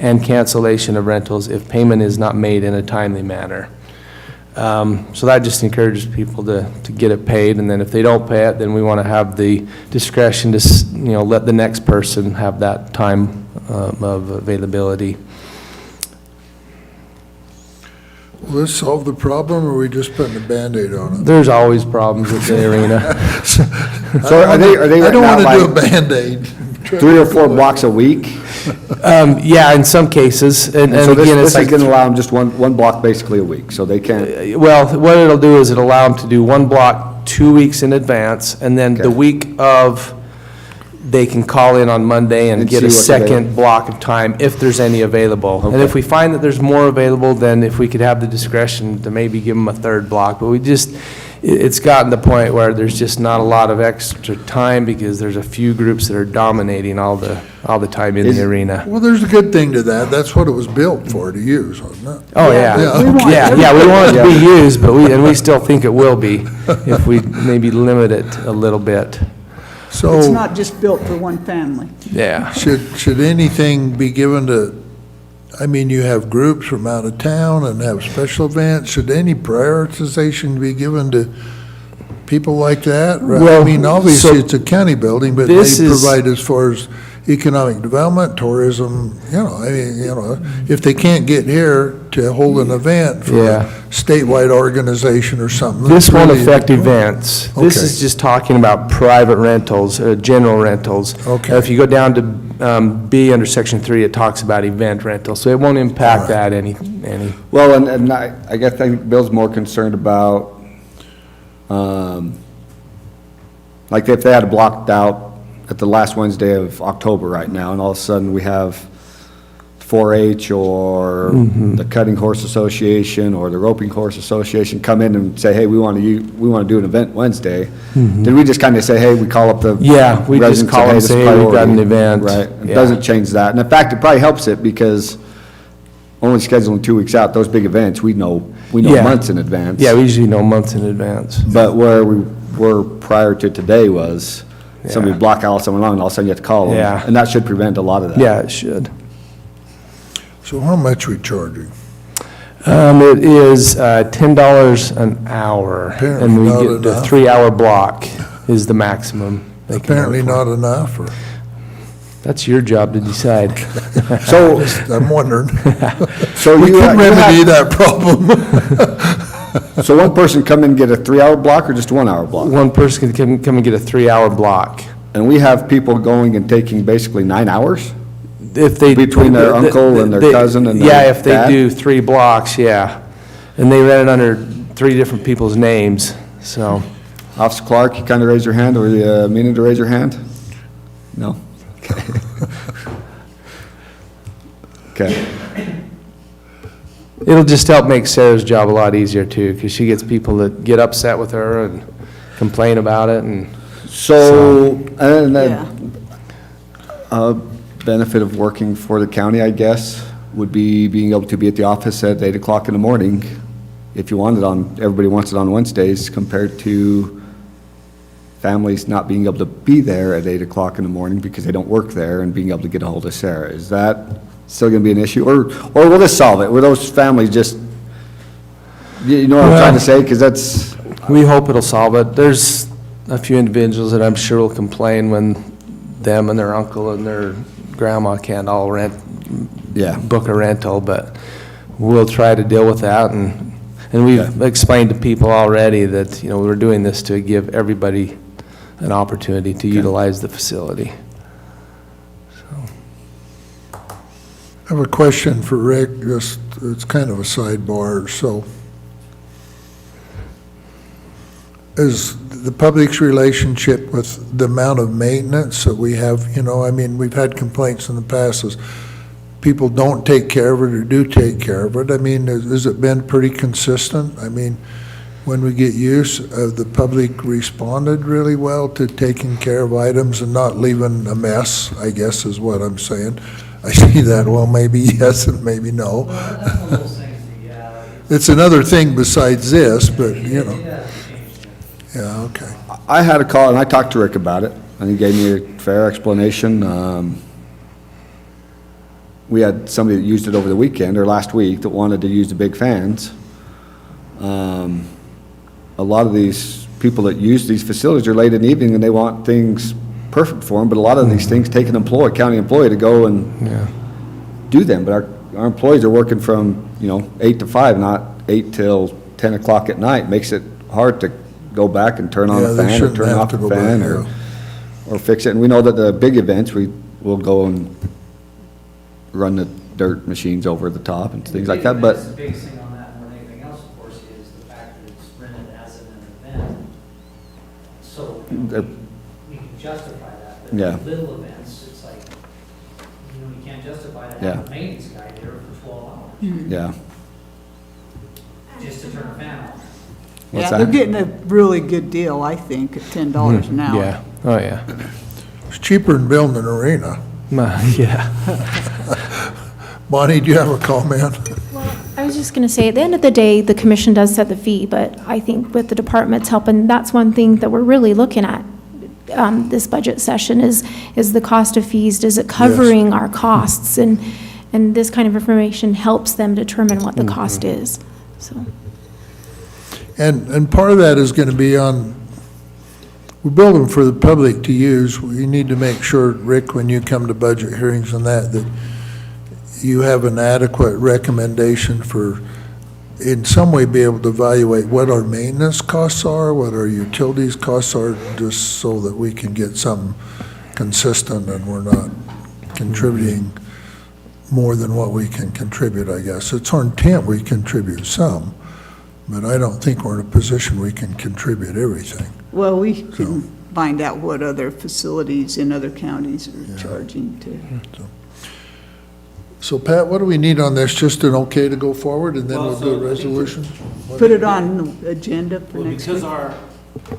and cancellation of rentals if payment is not made in a timely manner. So that just encourages people to get it paid, and then if they don't pay it, then we want to have the discretion to let the next person have that time of availability. Will this solve the problem, or are we just putting a Band-Aid on it? There's always problems at the arena. So are they I right don't now want to do a like Band-Aid. 3 or 4 blocks a week? Yeah, in some cases, and So again, this it's is like, going to allow them just one block basically a week, so they can't, well, what it'll do is it'll allow them to do 1 block 2 weeks in advance, and then the Okay. week of, they can call in on Monday and And get see a what's second available. block of time if there's any available. And Okay. if we find that there's more available, then if we could have the discretion to maybe give them a 3rd block, but it's gotten to the point where there's just not a lot of extra time because there's a few groups that are dominating all the time in the arena. Well, there's a good thing to that. That's what it was built for, to use, wasn't it? Oh, Yeah, yeah. okay. Yeah, we want it to be used, but we still think it will be if we maybe limit it a little bit. It's So, not just built for one family. Yeah. should anything be given to, I mean, you have groups from out of town and have special events. Should any prioritization be given to people like that? I Well, mean, obviously, so it's a county building, but they this is- provide as far as economic development, tourism, if they can't get here to hold an event for Yeah. a statewide organization or something. This that's won't really- affect events. This Okay. is just talking about private rentals, general rentals. Okay. If you go down to B under section 3, it talks about event rentals, so it won't impact that any. well, and I guess I think Bill's more concerned about, like if they had it blocked out at the last Wednesday of October right now, and all of a sudden we have 4-H or the Cutting Horse Association or the Roping Horse Association come in and say, hey, we want to do an event Wednesday, then we just kind of say, hey, we call up the Yeah, we just residents call and, and this is say, hey, we've got priority. an event. Right, it Yeah. doesn't change that, and in fact, it probably helps it because only scheduling 2 weeks out, those big events, we know Yeah. months in advance. Yeah, we usually know months in advance. But where we were prior to today was somebody Yeah. block out someone on, and all of a sudden you have to call them. Yeah. And that should prevent a lot of that. Yeah, it should. So how much we charging? It is $10 an hour, Apparently and we not get the enough. 3-hour block is the maximum. they can Apparently afford. not enough, or, That's your job to decide. So, I'm wondering. so We you can remedy have, that problem. so one person come in and get a 3-hour block or just a 1-hour block? One person can come and get a 3-hour block. And we have people going and taking basically 9 hours? If they. Between their uncle and their cousin and their Yeah, if they dad? do 3 blocks, yeah. And they rent it under 3 different people's names, so. Officer Clark, you kind of raised your hand, or you meaning to raise your hand? No? Okay. Okay. It'll just help make Sarah's job a lot easier too, because she gets people that get upset with her and complain about it and. So, and Yeah. a benefit of working for the county, I guess, would be being able to be at the office at 8 o'clock in the morning, if you want it on, everybody wants it on Wednesdays, compared to families not being able to be there at 8 o'clock in the morning because they don't work there, and being able to get a hold of Sarah. Is that still gonna be an issue, or will this solve it? Will those families just, you know what I'm trying to say? Because that's, We hope it'll solve it. There's a few individuals that I'm sure will complain when them and their uncle and their grandma can't all book a rental, but we'll try to deal with that, and we've explained to people already that, you know, we're doing this to give everybody an opportunity to utilize the facility. I have a question for Rick, just, it's kind of a sidebar, so. Is the public's relationship with the amount of maintenance that we have, you know, I mean, we've had complaints in the past, is people don't take care of it or do take care of it. I mean, has it been pretty consistent? I mean, when we get use, the public responded really well to taking care of items and not leaving a mess, I guess is what I'm saying. I see that, well, maybe yes and maybe no. Well, that's one of those things, It's another thing besides this, but, you know. it has changed. Yeah, okay. I had a call, and I talked to Rick about it, and he gave me a fair explanation. We had somebody that used it over the weekend, or last week, that wanted to use the big fans. A lot of these people that use these facilities are late in the evening, and they want things perfect for them, but a lot of these things take an employee, county employee, to go and do them. But our employees are working from, 8 to 5, not 8 till 10 o'clock at night. Makes it hard to go back and turn on Yeah, a they fan or shouldn't turn have off to a go fan back, or fix it. And we know that the big events, we will go and run the dirt machines over the top and things like that, but. The biggest thing on that more than anything else, of course, is the fact that it's rented as an event. So we can justify that, but Yeah. little events, it's like, you can't justify that Yeah. having a maintenance guy there for 12 hours. Yeah. Just to turn a fan on. What's Yeah, that? they're getting a really good deal, I think, at $10 an hour. Yeah, oh, yeah. It's cheaper than building an arena. Yeah. Bonnie, do you have a comment? I was just going to say, at the end of the day, the commission does set the fee, but I think with the departments helping, that's one thing that we're really looking at this budget session is the cost of fees. Is it covering our costs? And this kind of information helps them determine what the cost is, so. And part of that is going to be on, we build them for the public to use. We need to make sure, Rick, when you come to budget hearings and that you have an adequate recommendation for, in some way, be able to evaluate what our maintenance costs are, what our utilities costs are, just so that we can get something consistent and we're not contributing more than what we can contribute, I guess. It's our intent we contribute some, but I don't think we're in a position we can contribute everything. Well, we can find out what other facilities in other counties are charging too. So Pat, what do we need on this? Just an okay to go forward, and then Well, we'll do a so I think resolution? Put it on the agenda for Well, next because week.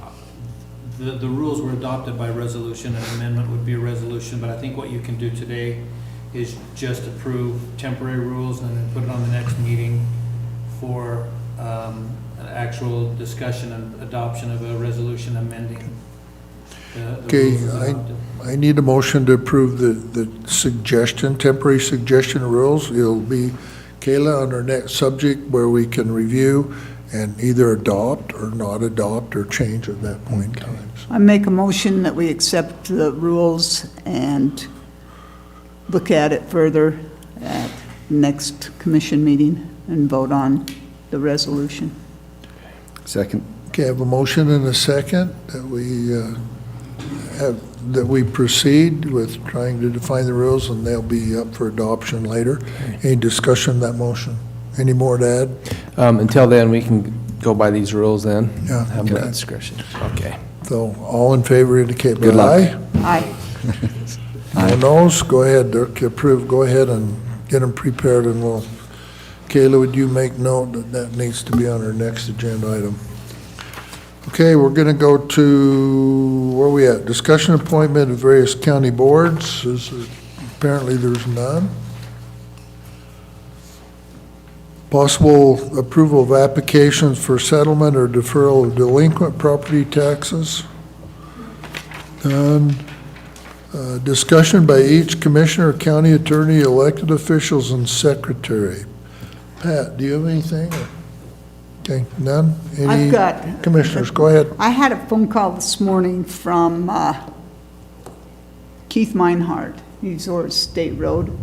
the rules were adopted by resolution, an amendment would be a resolution, but I think what you can do today is just approve temporary rules and then put it on the next meeting for an actual discussion and adoption of a resolution amending the Okay, rules as adopted. I need a motion to approve the suggestion, temporary suggestion rules. It'll be, Kayla, on our next subject where we can review and either adopt or not adopt or change at that point in time. So, I make a motion that we accept the rules and look at it further at next commission meeting and vote on the resolution. Second. Okay, I have a motion and a second that we proceed with trying to define the rules, and they'll be up for adoption later. Any discussion on that motion? Any more to add? Until then, we can go by these rules then? Yeah, Have okay. that discretion. Okay. So all in favor indicate by Good luck. aye. Aye. No noes? Go ahead, Dirk, approve, go ahead and get them prepared, and we'll, Kayla, would you make note that that needs to be on our next agenda item? Okay, we're gonna go to, where are we at? Discussion appointment of various county boards. Apparently there's none. Possible approval of applications for settlement or deferral of delinquent property taxes. None. Discussion by each commissioner, county attorney, elected officials, and secretary. Pat, do you have anything? Okay, none? Any I've got- commissioners, go ahead. I had a phone call this morning from Keith Meinhardt. He's over State Road.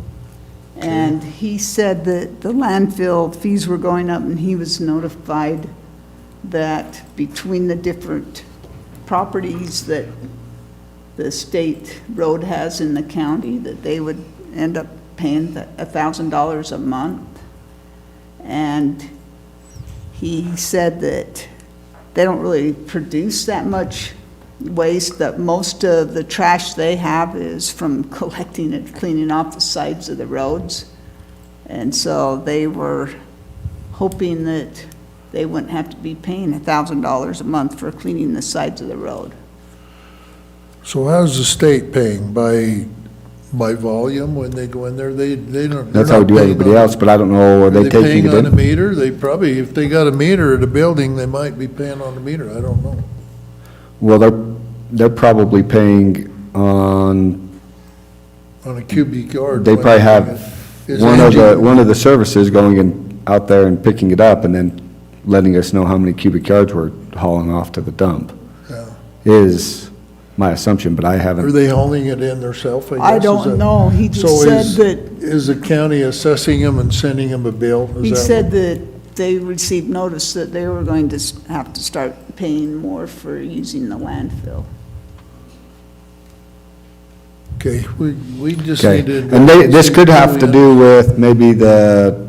And he said that the landfill fees were going up, and he was notified that between the different properties that the state road has in the county, that they would end up paying $1,000 a month. And he said that they don't really produce that much waste, that most of the trash they have is from collecting and cleaning off the sides of the roads. And so they were hoping that they wouldn't have to be paying $1,000 a month for cleaning the sides of the road. So how's the state paying? By volume when they go in there? They don't. That's how we do everybody else, but I don't know, are they taking paying it on a in? meter? They probably, if they got a meter at a building, they might be paying on a meter. I don't know. Well, they're probably paying on, On a cubic yard. they probably have Is one of the services going in out there and picking it up and then letting us know how many cubic yards we're hauling off to the dump, Yeah. is my assumption, but I Are haven't. they hauling it in themselves, I guess? I Is don't that- know. He So just said is- that, Is the county assessing them and sending them a bill? Is he that said what- that they received notice that they were going to have to start paying more for using the landfill. Okay, we just Okay, need to. and this could have to do with maybe the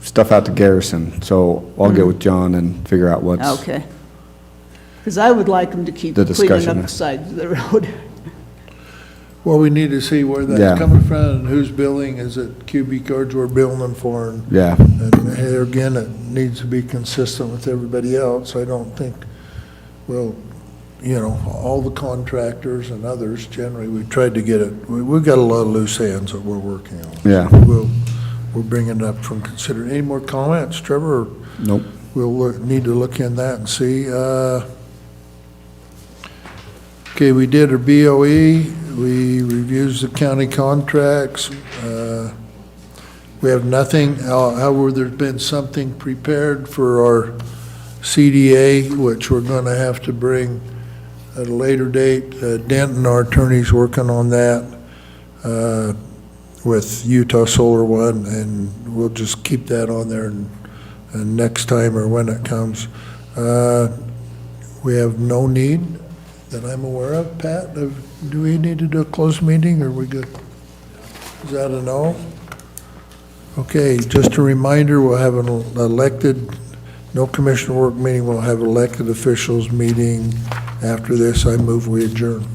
stuff out to Garrison, so I'll get with John and figure out what's. Okay. Because I would like them to keep The cleaning up discussion. the sides of the road. Well, we need to see where Yeah. that's coming from and who's billing. Is it cubic yards we're billing them for? And Yeah, here again, it needs to be consistent with everybody else. I don't think, well, all the contractors and others, generally, we've tried to get it, we've got a lot of loose ends that we're working on. Yeah. We'll bring it up from considering. Any more comments, Trevor? Or nope. we'll need to look in that and see. Okay, we did our BOE. We reviewed the county contracts. We have nothing, however, there's been something prepared for our CDA, which we're gonna have to bring at a later date. Denton, our attorney's working on that with Utah Solar One, and we'll just keep that on there and next time or when it comes. We have no need that I'm aware of. Pat, do we need to do a closed meeting, or are we good? Is that a no? Okay, just a reminder, we'll have an elected, no commissioner work meeting, we'll have elected officials meeting after this. I move we adjourn.